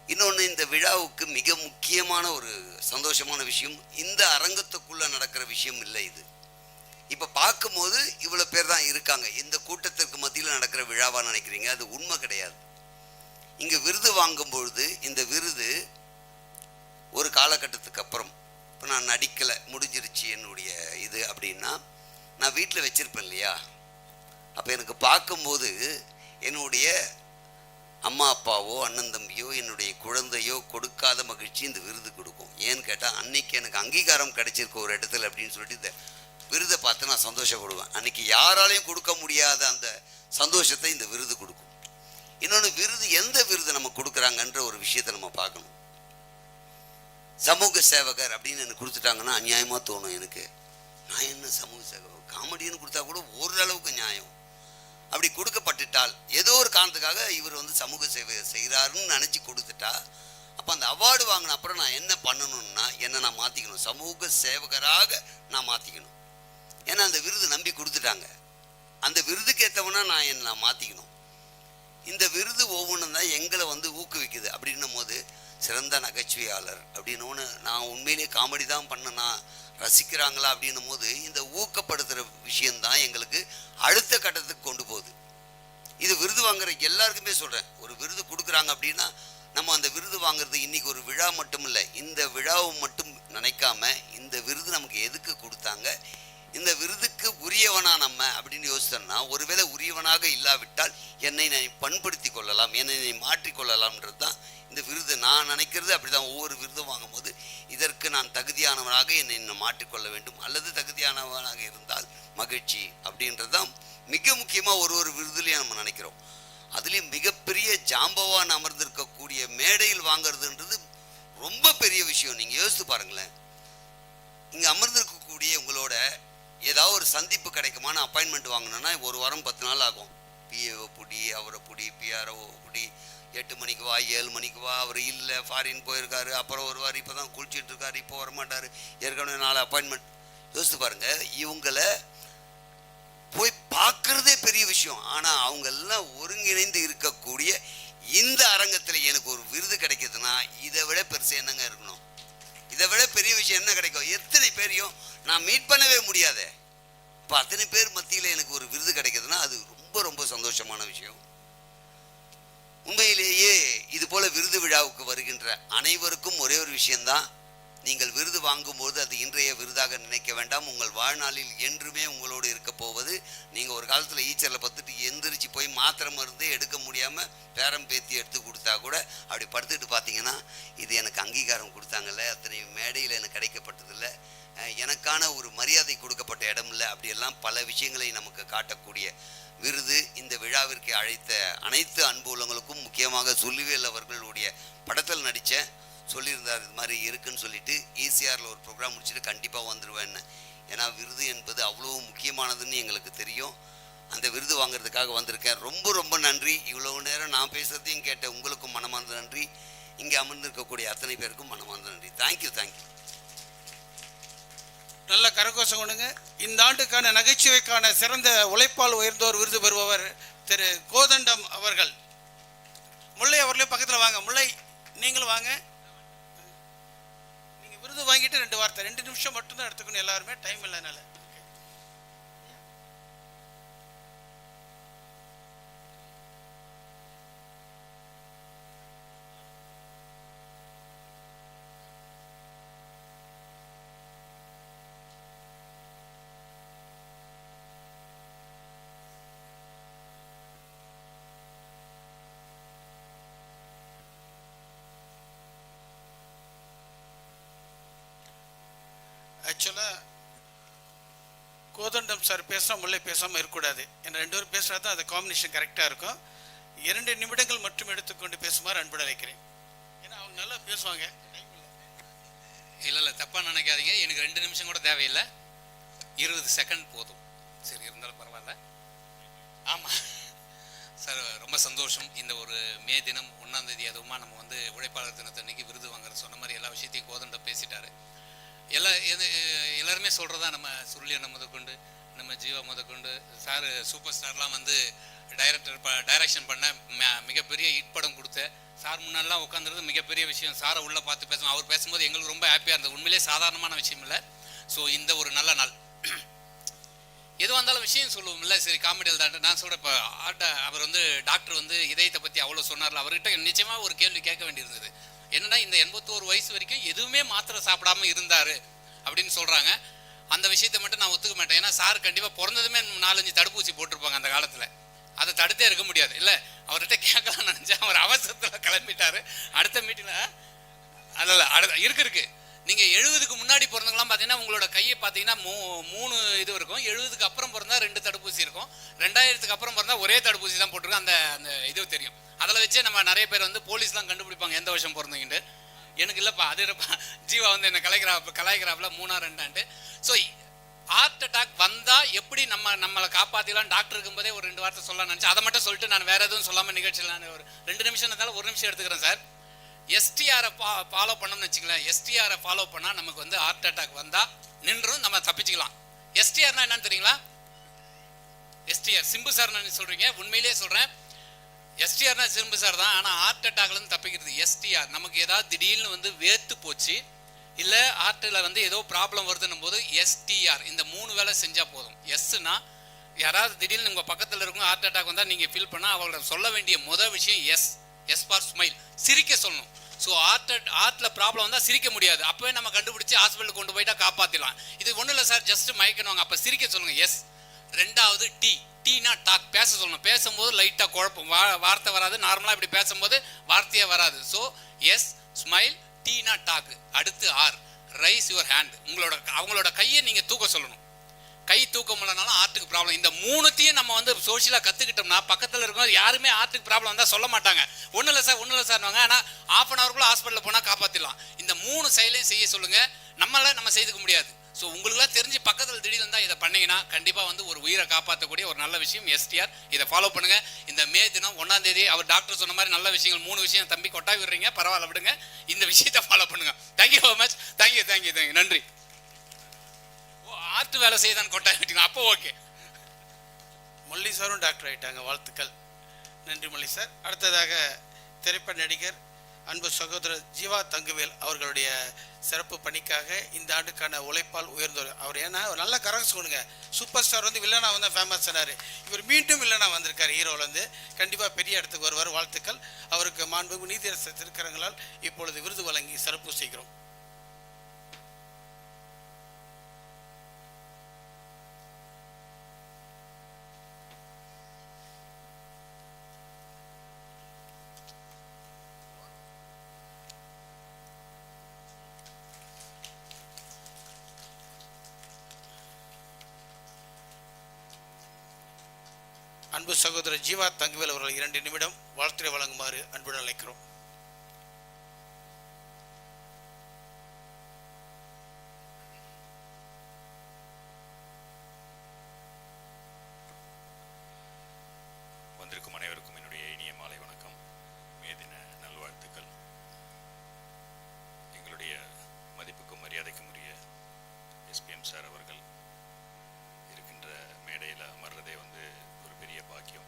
இன்னொன்று, இந்த விழாவுக்கு மிக முக்கியமான ஒரு சந்தோஷமான விஷயம், இந்த அரங்கத்துக்குள்ளே நடக்கிற விஷயம் இல்லை இது. இப்போ பார்க்கும்போது இவ்வளோ பேர் தான் இருக்காங்க, இந்த கூட்டத்திற்கு மத்தியில் நடக்கிற விழாவாக நினைக்கிறீங்க, அது உண்மை கிடையாது. இங்கே விருது வாங்கும்பொழுது இந்த விருது ஒரு காலகட்டத்துக்கு அப்புறம், இப்போ நான் நடிக்கலை, முடிஞ்சிருச்சு என்னுடைய இது அப்படின்னா, நான் வீட்டில் வச்சுருப்பேன் இல்லையா, அப்போ எனக்கு பார்க்கும்போது என்னுடைய அம்மா அப்பாவோ அண்ணன் தம்பியோ என்னுடைய குழந்தையோ கொடுக்காத மகிழ்ச்சி இந்த விருது கொடுக்கும். ஏன்னு கேட்டால், அன்னைக்கு எனக்கு அங்கீகாரம் கிடைச்சிருக்கு ஒரு இடத்துல அப்படின்னு சொல்லிட்டு இந்த விருதை பார்த்து நான் சந்தோஷப்படுவேன். அன்னைக்கு யாராலையும் கொடுக்க முடியாத அந்த சந்தோஷத்தை இந்த விருது கொடுக்கும். இன்னொன்று, விருது எந்த விருது நம்ம கொடுக்குறாங்கன்ற ஒரு விஷயத்தை நம்ம பார்க்கணும். சமூக சேவகர் அப்படின்னு எனக்கு கொடுத்துட்டாங்கன்னா அநியாயமாக தோணும் எனக்கு. நான் என்ன சமூக சேவகர், காமெடின்னு கொடுத்தா கூட ஓரளவுக்கு நியாயம். அப்படி கொடுக்கப்பட்டுட்டால், ஏதோ ஒரு காரணத்துக்காக இவர் சமூக சேவை செய்கிறாருன்னு நினச்சி கொடுத்துட்டா, அப்போ அந்த அவார்டு வாங்கின அப்புறம் நான் என்ன பண்ணணும்னா, என்னை நான் மாற்றிக்கணும், சமூக சேவகராக நான் மாற்றிக்கணும். ஏன்னா அந்த விருது நம்பி கொடுத்துட்டாங்க, அந்த விருதுக்கு ஏற்றவனா நான் மாற்றிக்கணும். இந்த விருது ஒவ்வொன்றும் தான் எங்களை ஊக்குவிக்குது. அப்படின்னும் போது சிறந்த நகைச்சுவையாளர் அப்படின்னு நான் உண்மையிலேயே காமெடி தான் பண்ணனா ரசிக்கிறாங்களா அப்படின்னும் போது இந்த ஊக்கப்படுத்துகிற விஷயந்தான் எங்களுக்கு அடுத்த கட்டத்துக்கு கொண்டு போகுது. இது விருது வாங்குற எல்லாருக்குமே சொல்கிறேன், ஒரு விருது கொடுக்குறாங்க அப்படின்னா நம்ம அந்த விருது வாங்குறது இன்னைக்கு ஒரு விழா மட்டும் இல்லை, இந்த விழாவை மட்டும் நினைக்காம இந்த விருது நமக்கு எதுக்கு கொடுத்தாங்க, இந்த விருதுக்கு உரியவனா நம்ம அப்படின்னு யோசித்தோம்னா, ஒருவேளை உரியவனாக இல்லாவிட்டால் என்னை நான் பண்படுத்தி கொள்ளலாம், என்னை மாற்றிக்கொள்ளலாம்ன்றது தான் இந்த விருது. நான் நினைக்கிறது அப்படிதான். ஒவ்வொரு விருதும் வாங்கும்போது இதற்கு நான் தகுதியானவனாக என்னை மாற்றிக்கொள்ள வேண்டும், அல்லது தகுதியானவனாக இருந்தால் மகிழ்ச்சி அப்படின்றது தான் மிக முக்கியமாக ஒரு விருதுலையும் நம்ம நினைக்கிறோம். அதுலேயும் மிகப்பெரிய ஜாம்பவான் அமர்ந்திருக்கக்கூடிய மேடையில் வாங்கிறதுன்றது ரொம்ப பெரிய விஷயம். நீங்கள் யோசித்து பாருங்களேன், இங்கே அமர்ந்திருக்கக்கூடிய உங்களோட ஏதாவது ஒரு சந்திப்பு கிடைக்குமான அப்பாயின்மெண்ட் வாங்கணும்னா 1 வாரம் 10 நாள் ஆகும். பிஏஓ புடி, அவரை புடி, பிஆர்ஓ புடி, 8 மணிக்கு வா, 7 மணிக்கு வா, அவர் இல்லை ஃபாரின் போயிருக்காரு, அப்புறம் வருவார், இப்போ தான் குளிச்சுட்டு இருக்காரு, இப்போ வரமாட்டார், ஏற்கனவே 4 அப்பாயின்மெண்ட். யோசித்து பாருங்கள், இவங்களை போய் பார்க்குறதே பெரிய விஷயம். ஆனால் அவங்கெல்லாம் ஒருங்கிணைந்து இருக்கக்கூடிய இந்த அரங்கத்தில் எனக்கு ஒரு விருது கிடைக்குதுன்னா இதை விட பெருசு என்னங்க இருக்கணும்? இதை விட பெரிய விஷயம் என்ன கிடைக்கும்? எத்தனை பேரையும் நான் மீட் பண்ணவே முடியாத, இப்போ அத்தனை பேர் மத்தியில் எனக்கு ஒரு விருது கிடைக்குதுன்னா அது ரொம்ப ரொம்ப சந்தோஷமான விஷயம். உண்மையிலேயே இது போல விருது விழாவுக்கு வருகின்ற அனைவருக்கும் ஒரே ஒரு விஷயம்தான், நீங்கள் விருது வாங்கும்போது அது இன்றைய விருதாக நினைக்க வேண்டாம். உங்கள் வாழ்நாளில் என்றுமே உங்களோடு இருக்க போவது. நீங்கள் ஒரு காலத்தில் ஈச்சரில் பத்துட்டு எந்திரிச்சு போய் மாத்திரை மருந்து எடுக்க முடியாமல் பேரம் பேத்தி எடுத்து கொடுத்தா கூட அப்படி படுத்துட்டு பார்த்தீங்கன்னா, இது எனக்கு அங்கீகாரம் கொடுத்தாங்கல்ல, அத்தனை மேடையில் எனக்கு கிடைக்கப்பட்டதில்லை, எனக்கான ஒரு மரியாதை கொடுக்கப்பட்ட இடம் இல்லை, அப்படியெல்லாம் பல விஷயங்களை நமக்கு காட்டக்கூடிய விருது. இந்த விழாவிற்கு அழைத்த அனைத்து அன்பு உள்ளவங்களுக்கும், முக்கியமாக சொல்லுவேல் அவர்களுடைய படத்தில் நடித்த சொல்லியிருந்தார், இது மாதிரி இருக்குன்னு சொல்லிட்டு ஈசிஆரில் ஒரு ப்ரோக்ராம் முடிச்சுட்டு கண்டிப்பாக வந்துடுவேன்னு. ஏன்னா விருது என்பது அவ்வளோ முக்கியமானதுன்னு எங்களுக்கு தெரியும். அந்த விருது வாங்குறதுக்காக வந்திருக்கேன். ரொம்ப ரொம்ப நன்றி. இவ்வளவு நேரம் நான் பேசுகிறதையும் கேட்ட உங்களுக்கும் மனமார்ந்த நன்றி. இங்கே அமர்ந்திருக்கக்கூடிய அத்தனை பேருக்கும் மனமார்ந்த நன்றி. தேங்க்யூ. நல்ல கரகோஷம் கொண்டுங்க. இந்த ஆண்டுக்கான நகைச்சுவைக்கான சிறந்த உழைப்பால் உயர்ந்தோர் விருது பெறுபவர் திரு கோதண்டம் அவர்கள். முல்லை அவர்களே பக்கத்தில் வாங்க. முல்லை நீங்களும் வாங்க. நீங்கள் விருது வாங்கிட்டு 2 வார்த்தை, 2 நிமிஷம் மட்டும்தான் எடுத்துக்கணும், எல்லாருமே டைம் இல்லைனால. ஆக்சுவலாக கோதண்டம் சார் பேசுனா முல்லை பேசாமல் இருக்கக்கூடாது. ஏன்னா 2 பேரும் பேசுனா தான் அந்த காம்பினேஷன் கரெக்டாக இருக்கும். 2 நிமிடங்கள் மட்டும் எடுத்துக்கொண்டு பேசுமாறு அன்புடன் அழைக்கிறேன். ஏன்னா அவங்க நல்லா பேசுவாங்க. இல்லை தப்பாக நினைக்காதீங்க, எனக்கு 2 நிமிஷம் கூட தேவையில்லை, 20 செகண்ட் போதும். சரி, இருந்தாலும் பரவாயில்ல. ஆமாம் சார், ரொம்ப சந்தோஷம். இந்த ஒரு மே தினம் 1ஆம் தேதி அதுவுமா நம்ம வந்து உழைப்பாளர் தினத்தன்னைக்கு விருது வாங்குறது சொன்ன மாதிரி எல்லா விஷயத்தையும் கோதண்டம் பேசிட்டாரு. எல்லாருமே சொல்கிறதா, நம்ம சுருளியனை முதற்கொண்டு நம்ம ஜீவா முதற்கொண்டு சார் சூப்பர் ஸ்டார்லாம் வந்து டைரக்ஷன் பண்ண மிகப்பெரிய ஹிட் படம் கொடுத்த சார் முன்னாடிலாம் உட்காந்துறது மிகப்பெரிய விஷயம். சாரை உள்ளே பார்த்து பேசணும். அவர் பேசும்போது எங்களுக்கு ரொம்ப ஹாப்பியாக இருந்தது. உண்மையிலே சாதாரணமான விஷயம் இல்லை. ஸோ இந்த ஒரு நல்ல நாள், எதுவாக இருந்தாலும் விஷயம் சொல்லுவோம்ல. சரி, காமெடியில் தான் நான் சொல்கிறேன். இப்போ அவர் வந்து டாக்டர் வந்து இதயத்தை பற்றி அவ்வளோ சொன்னார்ல, அவர்கிட்ட நிச்சயமாக ஒரு கேள்வி கேட்க வேண்டியிருந்தது. என்னன்னா, இந்த 81 வயசு வரைக்கும் எதுவுமே மாத்திரை சாப்பிடாம இருந்தாரு அப்படின்னு சொல்றாங்க. அந்த விஷயத்தை மட்டும் நான் ஒத்துக்க மாட்டேன். ஏன்னா சார் கண்டிப்பா பிறந்ததுமே 4-5 தடுப்பூசி போட்டிருப்பாங்க அந்த காலத்துல. அதை தடுத்தே இருக்க முடியாது. இல்லை, அவர்கிட்ட கேட்கலாம் நினைச்சேன், அவர் அவசரத்தில் கிளம்பிட்டாரு. அடுத்த மீட்டிங்ல அதில் இருக்கு நீங்க 70க்கு முன்னாடி பிறந்தவங்களாம் பார்த்தீங்கன்னா உங்களோட கையை பார்த்தீங்கன்னா 3 இது இருக்கும். 70க்கு அப்புறம் பிறந்தா 2 தடுப்பூசி இருக்கும். 2000க்கு அப்புறம் பிறந்தா ஒரே தடுப்பூசி தான் போட்டிருக்கோம். அந்த இது தெரியும். அதில் வச்சே நம்ம நிறைய பேர் வந்து போலீஸ்லாம் கண்டுபிடிப்பாங்க எந்த வருஷம் பிறந்தீங்கன்னு. எனக்கு இல்லைப்பா, அது ஜீவா வந்து என்ன கலாய்க்கிறாப்புல 3-2. ஸோ ஹார்ட் அட்டாக் வந்தா எப்படி நம்மளை காப்பாத்திடலாம் டாக்டர் இருக்கும்போதே ஒரு 2 வார்த்தை சொல்ல நினைச்சேன். அதை மட்டும் சொல்லிட்டு நான் வேற எதுவும் சொல்லாம நிகழ்ச்சியில் நான் ஒரு 2 நிமிஷம் இருந்தாலும் 1 நிமிஷம் எடுத்துக்கிறேன் சார். எஸ்டிஆரை ஃபாலோ பண்ணோம்னு வச்சுங்களேன். எஸ்டிஆரை ஃபாலோ பண்ணா நமக்கு வந்து ஹார்ட் அட்டாக் வந்தா நின்றும் நம்ம தப்பிச்சுக்கலாம். எஸ்டிஆர்னா என்னன்னு தெரியுங்களா? எஸ்டிஆர் சிம்பு சார் நான் சொல்றீங்க, உண்மையிலேயே சொல்றேன். எஸ்டிஆர்னா சிம்பு சார் தான். ஆனால் ஹார்ட் அட்டாக்ல இருந்து தப்பிக்கிறது எஸ்டிஆர். நமக்கு ஏதாவது திடீர்னு வந்து வேர்த்து போச்சு, இல்லை ஹார்ட்டில் வந்து ஏதோ ப்ராப்ளம் வருதுன்னும் போது எஸ்டிஆர் இந்த 3 வேலை செஞ்சால் போதும். எஸ்னா யாராவது திடீர்னு உங்கள் பக்கத்தில் இருக்கும் ஹார்ட் அட்டாக் வந்தால் நீங்கள் ஃபீல் பண்ணால் அவங்களோட சொல்ல வேண்டிய முதல் விஷயம் எஸ் ஃபார் ஸ்மைல், சிரிக்க சொல்லணும். ஸோ ஹார்ட்டில் ப்ராப்ளம் வந்தால் சிரிக்க முடியாது, அப்போவே நம்ம கண்டுபிடிச்சி ஹாஸ்பிட்டலுக்கு கொண்டு போயிட்டா காப்பாற்றிடலாம். இது ஒன்றும் இல்லை சார், ஜஸ்ட் மயக்கணுவாங்க, அப்போ சிரிக்க சொல்லுங்கள், எஸ். ரெண்டாவது டீனா டாக், பேச சொல்லணும். பேசும்போது லைட்டாக குழப்பம், வார்த்தை வராது, நார்மலாக இப்படி பேசும்போது வார்த்தையே வராது. ஸோ எஸ் ஸ்மைல், டீனா டாக். அடுத்து ஆர், ரைஸ் யுவர் ஹேண்ட், அவங்களோட கையை நீங்கள் தூக்க சொல்லணும். கை தூக்க முடியலனாலும் ஹார்ட்டுக்கு ப்ராப்ளம். இந்த மூணுத்தையும் நம்ம வந்து சோஷியலாக கற்றுக்கிட்டோம்னா பக்கத்தில் இருக்கவங்க யாருமே ஹார்ட்டுக்கு ப்ராப்ளம் வந்தால் சொல்ல மாட்டாங்க, ஒன்றும் இல்லை சார்வாங்க. ஆனால் ½ அன் ஹவருக்குள்ள ஹாஸ்பிட்டலில் போனால் காப்பாற்றிடலாம். இந்த 3 செயலையும் செய்ய சொல்லுங்கள், நம்ம செய்துக்க முடியாது. ஸோ உங்களுக்குலாம் தெரிஞ்சு பக்கத்தில் திடீர்னு இருந்தால் இதை பண்ணீங்கன்னா கண்டிப்பாக வந்து ஒரு உயிரை காப்பாற்றக்கூடிய ஒரு நல்ல விஷயம் எஸ்டிஆர். இதை ஃபாலோ பண்ணுங்கள். இந்த மே தினம் 1ஆம் தேதி அவர் டாக்டர் சொன்ன மாதிரி நல்ல விஷயங்கள் 3 விஷயம் தம்பி கொட்டாய் விடுறீங்க, பரவாயில்ல விடுங்க, இந்த விஷயத்தை ஃபாலோ பண்ணுங்கள். Thank you so much. தேங்க்யூ, நன்றி. ஆர்ட் வேலை செய்தான் கொட்டாய் விட்டீங்க, அப்போ ஓகே. முரளி சாரும் டாக்டர் ஆகிட்டாங்க, வாழ்த்துக்கள், நன்றி முரளி சார். அடுத்ததாக திரைப்பட நடிகர் அன்பு சகோதரர் ஜீவா தங்குவேல் அவர்களுடைய சிறப்பு பணிக்காக இந்த ஆண்டுக்கான உழைப்பால் உயர்ந்தவர் அவர். ஏன்னா ஒரு நல்ல கரன்ஸ் கொடுங்க, சூப்பர் ஸ்டார் வந்து வில்லனா வந்து ஃபேமஸ் ஆனார், இவர் மீண்டும் வில்லனா வந்திருக்காரு, ஹீரோவில் வந்து கண்டிப்பாக பெரிய இடத்துக்கு வருவார், வாழ்த்துக்கள். அவருக்கு மாண்புமிகு நீதியரசர் திருக்கரங்களால் இப்பொழுது விருது வழங்கி சிறப்பு செய்கிறோம். அன்பு சகோதரர் ஜீவா தங்குவேல் அவர்கள் 2 நிமிடம் வாழ்த்துரை வழங்குமாறு அன்புடன் அழைக்கிறோம். வந்திருக்கும் அனைவருக்கும் என்னுடைய இனிய மாலை வணக்கம், மே தின நல்வாழ்த்துக்கள். எங்களுடைய மதிப்புக்கும் மரியாதைக்கும் உரிய SPM சார் அவர்கள் இருக்கின்ற மேடையில் அமர்றதே வந்து ஒரு பெரிய பாக்கியம்.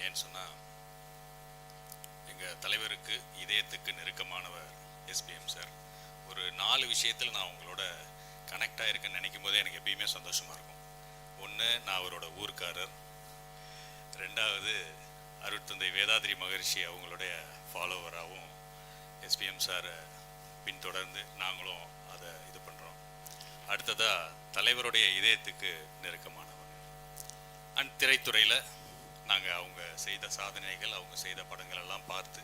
ஏன்னு சொன்னால் எங்கள் தலைவருக்கு இதயத்துக்கு நெருக்கமானவர் SPM சார். ஒரு 4 விஷயத்தில் நான் உங்களோட கனெக்டாக இருக்குன்னு நினைக்கும் போதே எனக்கு எப்பயுமே சந்தோஷமாக இருக்கும். ஒன்று, நான் அவரோட ஊர்க்காரர். 2வது, அருட்தந்தை வேதாத்ரி மகரிஷி அவங்களுடைய ஃபாலோவராகவும் SPM சாரை பின்தொடர்ந்து நாங்களும் அதை இது பண்ணுறோம். அடுத்ததாக தலைவருடைய இதயத்துக்கு நெருக்கமானவர். அண்ட் திரைத்துறையில் நாங்கள் அவங்க செய்த சாதனைகள், அவங்க செய்த படங்கள் எல்லாம் பார்த்து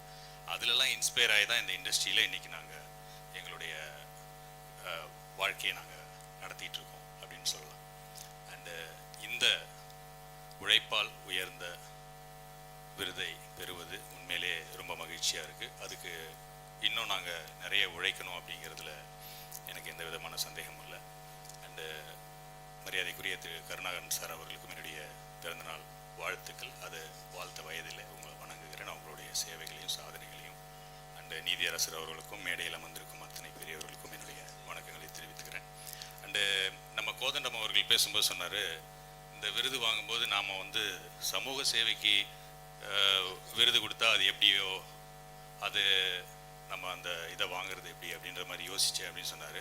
அதிலெல்லாம் இன்ஸ்பயர் ஆகி தான் இந்த இண்டஸ்ட்ரியில் இன்றைக்கி நாங்கள் எங்களுடைய வாழ்க்கையை நாங்கள் நடத்திட்டு இருக்கோம் அப்படின்னு சொல்லலாம். அண்டு இந்த உழைப்பால் உயர்ந்த விருதை பெறுவது உண்மையிலே ரொம்ப மகிழ்ச்சியாக இருக்குது. அதுக்கு இன்னும் நாங்கள் நிறைய உழைக்கணும் அப்படிங்கிறதுல எனக்கு எந்த விதமான சந்தேகமும் இல்லை. அண்டு மரியாதைக்குரிய திரு கருணாகரன் சார் அவர்களுக்கும் என்னுடைய பிறந்தநாள் வாழ்த்துக்கள். அது வாழ்த்த வயதில் உங்களை வணங்குகிறேன். அவங்களுடைய சேவைகளையும் சாதனைகளையும் அண்டு நீதியரசர் அவர்களுக்கும் மேடையில் அமர்ந்திருக்கும் அத்தனை பெரியவர்களுக்கும் என்னுடைய வணக்கங்களை தெரிவித்துக்கிறேன். அண்டு நம்ம கோதண்டம் அவர்கள் பேசும்போது சொன்னார், இந்த விருது வாங்கும்போது நாம் வந்து சமூக சேவைக்கு விருது கொடுத்தா அது எப்படியோ, அது நம்ம அந்த இதை வாங்குறது எப்படி அப்படின்ற மாதிரி யோசிச்சேன் அப்படின்னு சொன்னார்.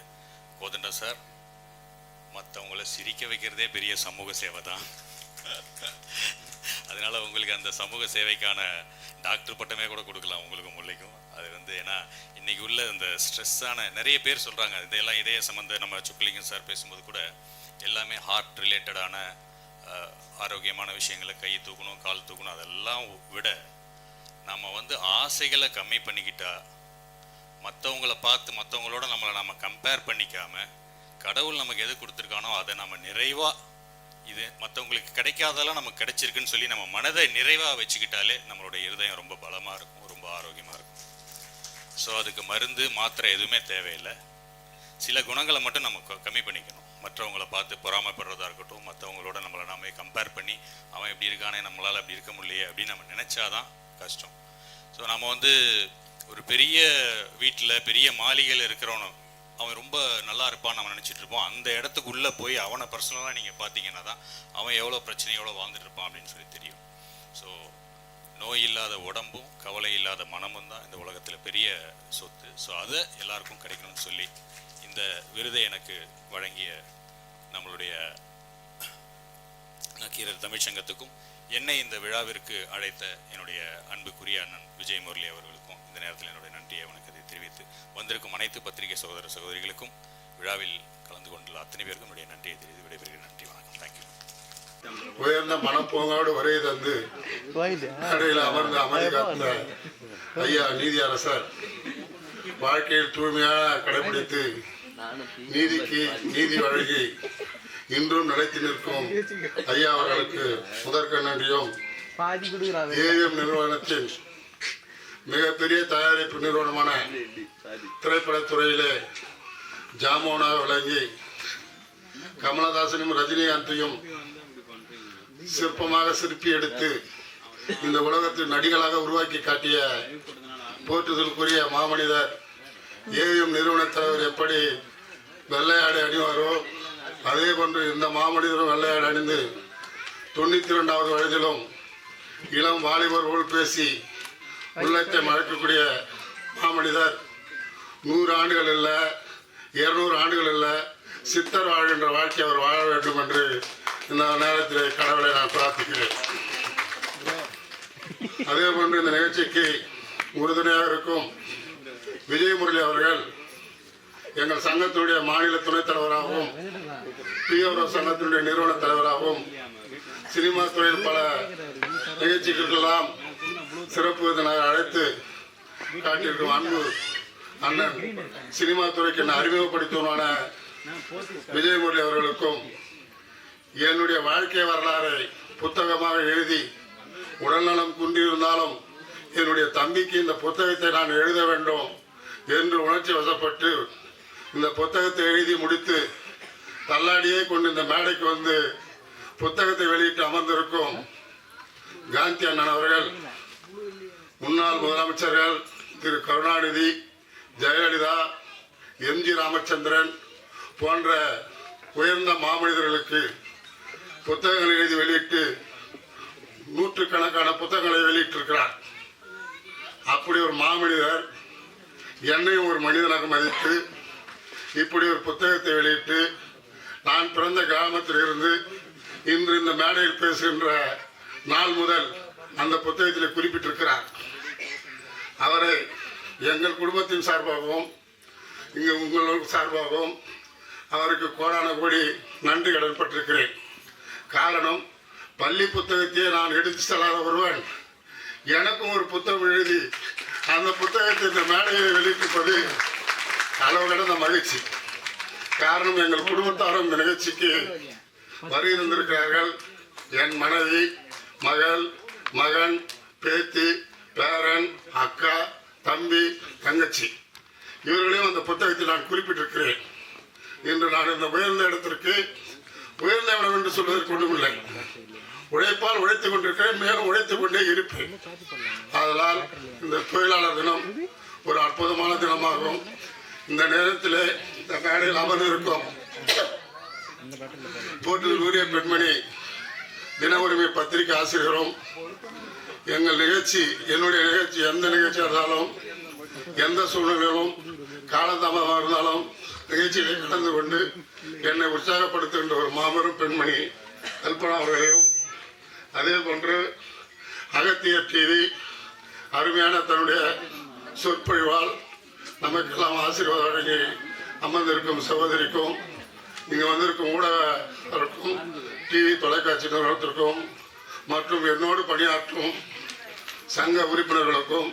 கோதண்டம் சார், மற்றவங்கள சிரிக்க வைக்கிறதே பெரிய சமூக சேவை தான். அதனால உங்களுக்கு அந்த சமூக சேவைக்கான டாக்டர் பட்டமே கூட கொடுக்கலாம் உங்களுக்கு முல்லைக்கும். அது வந்து ஏன்னா இன்னைக்கு உள்ள இந்த ஸ்ட்ரெஸ்ஸான நிறைய பேர் சொல்கிறாங்க, இதெல்லாம் இதய சம்மந்த, நம்ம சுக்லிங்கம் சார் பேசும்போது கூட எல்லாமே ஹார்ட் ரிலேட்டடான ஆரோக்கியமான விஷயங்களை, கை தூக்கணும், கால் தூக்கணும், அதெல்லாம் விட நம்ம வந்து ஆசைகளை கம்மி பண்ணிக்கிட்டா, மற்றவங்கள பார்த்து மற்றவங்களோட நம்ம கம்பேர் பண்ணிக்காம கடவுள் நமக்கு எது கொடுத்துருக்கானோ அதை நம்ம நிறைவாக, இது மற்றவங்களுக்கு கிடைக்காதெல்லாம் நமக்கு கிடைச்சிருக்குன்னு சொல்லி நம்ம மனதை நிறைவாக வச்சுக்கிட்டாலே நம்மளோட இருதயம் ரொம்ப பலமாக இருக்கும், ரொம்ப ஆரோக்கியமாக இருக்கும். ஸோ அதுக்கு மருந்து மாத்திரை எதுவுமே தேவையில்லை. சில குணங்களை மட்டும் நம்ம கம்மி பண்ணிக்கணும். மற்றவங்கள பார்த்து பொறாமைப்படுறதா இருக்கட்டும், மற்றவங்களோட நம்மளை நாம கம்பேர் பண்ணி அவன் எப்படி இருக்கானே நம்மளால் அப்படி இருக்க முடியலையே அப்படின்னு நம்ம நினச்சாதான் கஷ்டம். ஸோ நம்ம வந்து ஒரு பெரிய வீட்டில் பெரிய மாளிகையில் இருக்கிறவனும் அவன் ரொம்ப நல்லா இருப்பான்னு நம்ம நினச்சிட்டு இருப்போம். அந்த இடத்துக்குள்ளே போய் அவனை பர்சனலாக நீங்கள் பார்த்தீங்கன்னா தான் அவன் எவ்வளோ பிரச்சனையோடு வாழ்ந்துட்டு இருப்பான் அப்படின்னு சொல்லி தெரியும். ஸோ நோய் இல்லாத உடம்பும் கவலை இல்லாத மனமும் தான் இந்த உலகத்தில் பெரிய சொத்து. ஸோ அதை எல்லாருக்கும் கிடைக்கணும்னு சொல்லி இந்த விருதை எனக்கு வழங்கிய நம்மளுடைய நக்கீரர் தமிழ்ச்சங்கத்துக்கும் என்னை இந்த விழாவிற்கு அழைத்த என்னுடைய அன்புக்குரிய அண்ணன் விஜய் முரளி அவர்களுக்கும் இந்த நேரத்தில் என்னுடைய நன்றியை வணக்கத்தை தெரிவித்து வந்திருக்கும் அனைத்து பத்திரிகை சகோதர சகோதரிகளுக்கும் விழாவில் கலந்து கொண்டுள்ள அத்தனை பேருக்கும் என்னுடைய நன்றியை தெரிவித்து விடைபெறுகிறேன். நன்றி, வணக்கம். தேங்க்யூ. உயர்ந்த மனப்போங்கோடு வருகை தந்து மேடையில் அமர்ந்து அமைதி காத்த ஐயா நீதியரசர் வாழ்க்கையில் தூய்மையாக கடைபிடித்து நீதிக்கு நீதி வழங்கி இன்றும் நிலைத்து நிற்கும் ஐயா அவர்களுக்கு முதற்க நன்றியும், ஏஎம் நிறுவனத்தின் மிகப்பெரிய தயாரிப்பு நிறுவனமான திரைப்படத்துறையிலே ஜாமோனாக விளங்கி கமலஹாசனையும் ரஜினிகாந்தையும் சிற்பமாக சிற்பி எடுத்து இந்த உலகத்தில் நடிகளாக உருவாக்கி காட்டிய போற்றுதலுக்குரிய மாமனிதர் ஏஎம் நிறுவன தலைவர் எப்படி வெள்ளையாடை அணிவாரோ அதே போன்று இந்த மாமனிதரும் வெள்ளையாடை அணிந்து 92வது வயதிலும் இளம் வாலிபர் போல் பேசி உள்ளத்தை மறைக்கக்கூடிய மாமனிதர் 100 ஆண்டுகள் இல்லை, 200 ஆண்டுகள் இல்லை, சித்தர் வாழ்கின்ற வாழ்க்கை அவர் வாழ வேண்டும் என்று இந்த நேரத்தில் கடவுளை நான் பிரார்த்திக்கிறேன். அதே போன்று இந்த நிகழ்ச்சிக்கு உறுதுணையாக இருக்கும் விஜய் முரளி அவர்கள் எங்கள் சங்கத்தினுடைய மாநில துணைத் தலைவராகவும் பிஓரோ சங்கத்தினுடைய நிறுவன தலைவராகவும் சினிமா துறையில் பல நிகழ்ச்சிகளுக்கெல்லாம் சிறப்பு விருந்தினராக அழைத்து காட்டியிருக்கும் அன்பு அண்ணன் சினிமா துறைக்கு அறிமுகப்படுத்துவனான விஜய் முரளி அவர்களுக்கும் என்னுடைய வாழ்க்கை வரலாறை புத்தகமாக எழுதி உடல்நலம் குன்றியிருந்தாலும் என்னுடைய தம்பிக்கு இந்த புத்தகத்தை நான் எழுத வேண்டும் என்று உணர்ச்சி வசப்பட்டு இந்த புத்தகத்தை எழுதி முடித்து தள்ளாடியே கொண்டு இந்த மேடைக்கு வந்து புத்தகத்தை வெளியிட்டு அமர்ந்திருக்கும் காந்தி அண்ணன் அவர்கள், முன்னாள் முதலமைச்சர்கள் திரு கருணாநிதி, ஜெயலலிதா, எம்ஜி ராமச்சந்திரன் போன்ற உயர்ந்த மாமனிதர்களுக்கு புத்தகங்களை எழுதி வெளியிட்டு நூற்றுக்கணக்கான புத்தகங்களை வெளியிட்டிருக்கிறார். அப்படி ஒரு மாமனிதர் என்னையும் ஒரு மனிதனாக மதித்து இப்படி ஒரு புத்தகத்தை வெளியிட்டு நான் பிறந்த கிராமத்தில் இருந்து இன்று இந்த மேடையில் பேசுகின்ற நாள் முதல் அந்த புத்தகத்தில் குறிப்பிட்டிருக்கிறார். அவரை எங்கள் குடும்பத்தின் சார்பாகவும் இங்கு உங்கள் சார்பாகவும் அவருக்கு கோடான கோடி நன்றி கடன்பட்டிருக்கிறேன். காரணம், பள்ளி புத்தகத்தையே நான் எடுத்து செல்லாத ஒருவன் எனக்கும் ஒரு புத்தகம் எழுதி அந்த புத்தகத்தை இந்த மேடையில் வெளியிட்டிருப்பது அளவு கடந்த மகிழ்ச்சி. காரணம், எங்கள் குடும்பத்தாரும் இந்த நிகழ்ச்சிக்கு வருகை தந்திருக்கிறார்கள். என் மனைவி, மகள், மகன், பேத்தி, பேரன், அக்கா, தம்பி, தங்கச்சி இவர்களையும் அந்த புத்தகத்தை நான் குறிப்பிட்டிருக்கிறேன். இன்று நான் இந்த உயர்ந்த இடத்திற்கு உயர்ந்த இடம் என்று சொல்வதற்கு ஒன்றுமில்லை. உழைப்பால் உழைத்துக் கொண்டிருக்கிறேன், மேலும் உழைத்துக் கொண்டே இருப்பேன். அதனால் இந்த தொழிலாளர் தினம் ஒரு அற்புதமான தினமாகும். இந்த நேரத்தில் இந்த மேடையில் அமர்ந்திருக்கும் போட்டில் உரிய பெண்மணி தின உரிமை பத்திரிகை ஆசிரியரும், எங்கள் நிகழ்ச்சி, என்னுடைய நிகழ்ச்சி எந்த நிகழ்ச்சியாக இருந்தாலும் எந்த சூழ்நிலையிலும் காலதாமதமாக இருந்தாலும் நிகழ்ச்சிகளை கலந்து கொண்டு என்னை உற்சாகப்படுத்துகின்ற ஒரு மாபெரும் பெண்மணி கல்பனா அவர்களையும், அதே போன்று அகத்தியர் டிவி அருமையான தன்னுடைய சொற்பொழிவால் நமக்கெல்லாம் ஆசீர்வாதம் வழங்கி அமர்ந்திருக்கும் சகோதரிக்கும், இங்கே வந்திருக்கும் ஊடகத்திற்கும், டிவி தொலைக்காட்சி நிறுவனத்திற்கும் மற்றும் என்னோடு பணியாற்றும் சங்க உறுப்பினர்களுக்கும்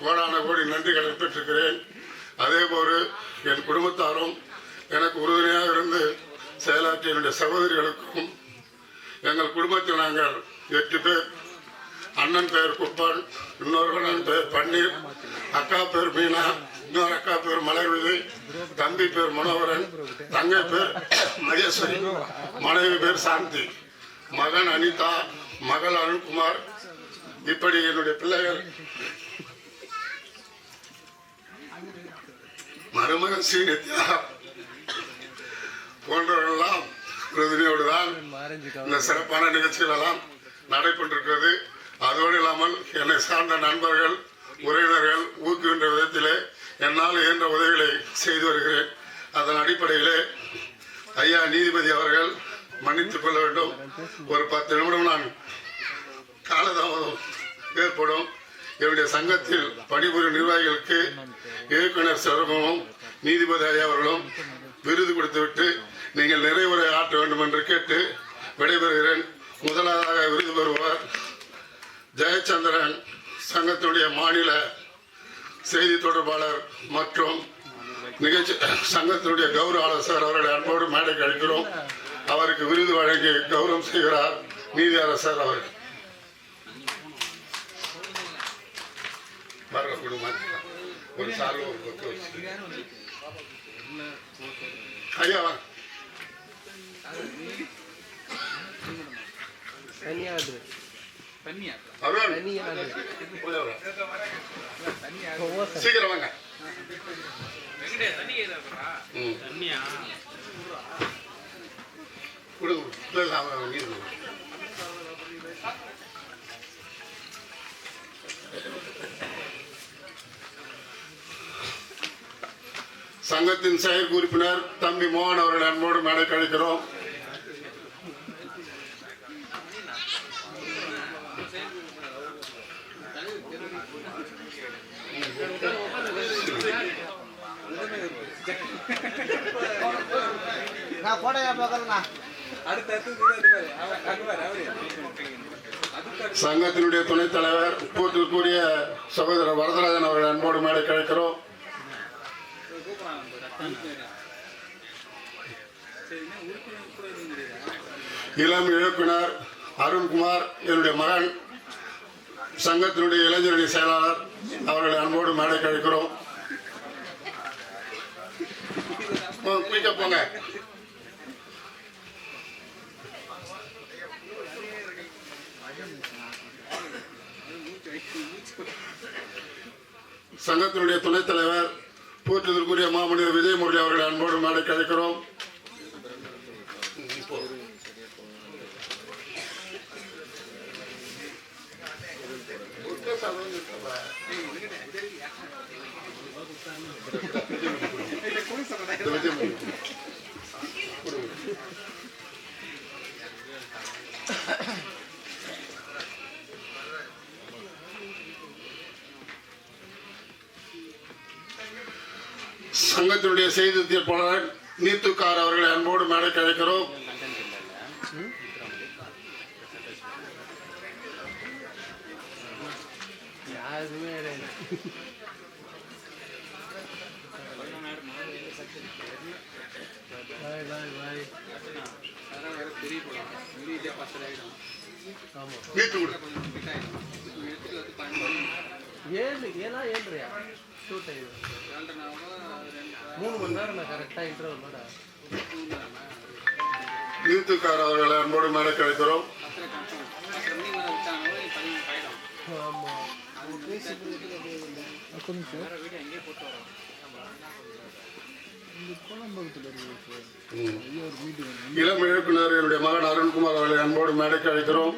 கோடான கோடி நன்றிகளை பெற்றிருக்கிறேன். அதேபோல் என் குடும்பத்தாரும் எனக்கு உறுதுணையாக இருந்து செயலாற்றிய என்னுடைய சகோதரிகளுக்கும், எங்கள் குடும்பத்தில் நாங்கள் 8 பேர். அண்ணன் பெயர் குப்பன், இன்னொரு அண்ணன் பெயர் பன்னீர், அக்கா பேர் மீனா, இன்னொரு அக்கா பேர் மலைவிழி, தம்பி பேர் மனோகரன், தங்கை பேர் மகேஸ்வரி, மனைவி பேர் சாந்தி, மகன் அனிதா, மகள் அருண்குமார். இப்படி என்னுடைய பிள்ளைகள், மருமகன் ஸ்ரீநித்யா போன்றவர்களெல்லாம் உறுதுணையோடு தான் இந்த சிறப்பான நிகழ்ச்சிகள் எல்லாம் நடைபெற்றிருக்கிறது. அதோடு இல்லாமல் என்னை சார்ந்த நண்பர்கள், உறவினர்கள் ஊக்குகின்ற விதத்திலே என்னால் இயன்ற உதவிகளை செய்து வருகிறேன். அதன் அடிப்படையிலே ஐயா நீதிபதி அவர்கள் மன்னித்துக் கொள்ள வேண்டும். ஒரு 10 நிமிடம் நான் காலதாமதம் ஏற்படும். என்னுடைய சங்கத்தில் பணிபுரியும் நிர்வாகிகளுக்கு இயக்குனர் சிறப்பும் நீதிபதி ஐயா அவர்களும் விருது கொடுத்துவிட்டு நீங்கள் நிறைவுரை ஆற்ற வேண்டும் என்று கேட்டு விடைபெறுகிறேன். முதலாவதாக விருது பெறுவார் ஜெயச்சந்திரன், சங்கத்தினுடைய மாநில செய்தி தொடர்பாளர் மற்றும் நிகழ்ச்சி சங்கத்தினுடைய கௌரவ ஆலோசகர் அவர்களை அன்போடு மேடைக்கு அழைக்கிறோம். அவருக்கு விருது வழங்கி கௌரவம் செய்கிறார் நீதியரசர் அவர். ஒரு சார்பு ஒரு பக்கம் வச்சு ஐயா வா. அருண், சீக்கிரம் வாங்க. சங்கத்தின் செயல் உறுப்பினர் தம்பி மோகன் அவர்கள் அன்போடு மேடைக்கு அழைக்கிறோம். சங்கத்தினுடைய துணைத் தலைவர் போட்டிற்குரிய சகோதரர் வரதராஜன் அவர்கள் அன்போடு மேடைக்கு அழைக்கிறோம். இளம் இயக்குனர் அருண்குமார் என்னுடைய மகன், சங்கத்தினுடைய இளைஞரணி செயலாளர் அவர்களை அன்போடு மேடைக்கு அழைக்கிறோம். போங்க. சங்கத்தினுடைய துணைத் தலைவர் போற்றுதற்குரிய மாமனிதர் விஜயமுரளி அவர்களை அன்போடு மேடைக்கு அழைக்கிறோம். சங்கத்தினுடைய செய்தி தீர்ப்பாளர் நீத்துக்கார் அவர்களை அன்போடு மேடைக்கு அழைக்கிறோம். நீத்துக்கார் அவர்களை அன்போடு மேடைக்கு அழைக்கிறோம். இளம் இயக்குனர் என்னுடைய மகன் அருண்குமார் அவர்களை அன்போடு மேடைக்கு அழைக்கிறோம்.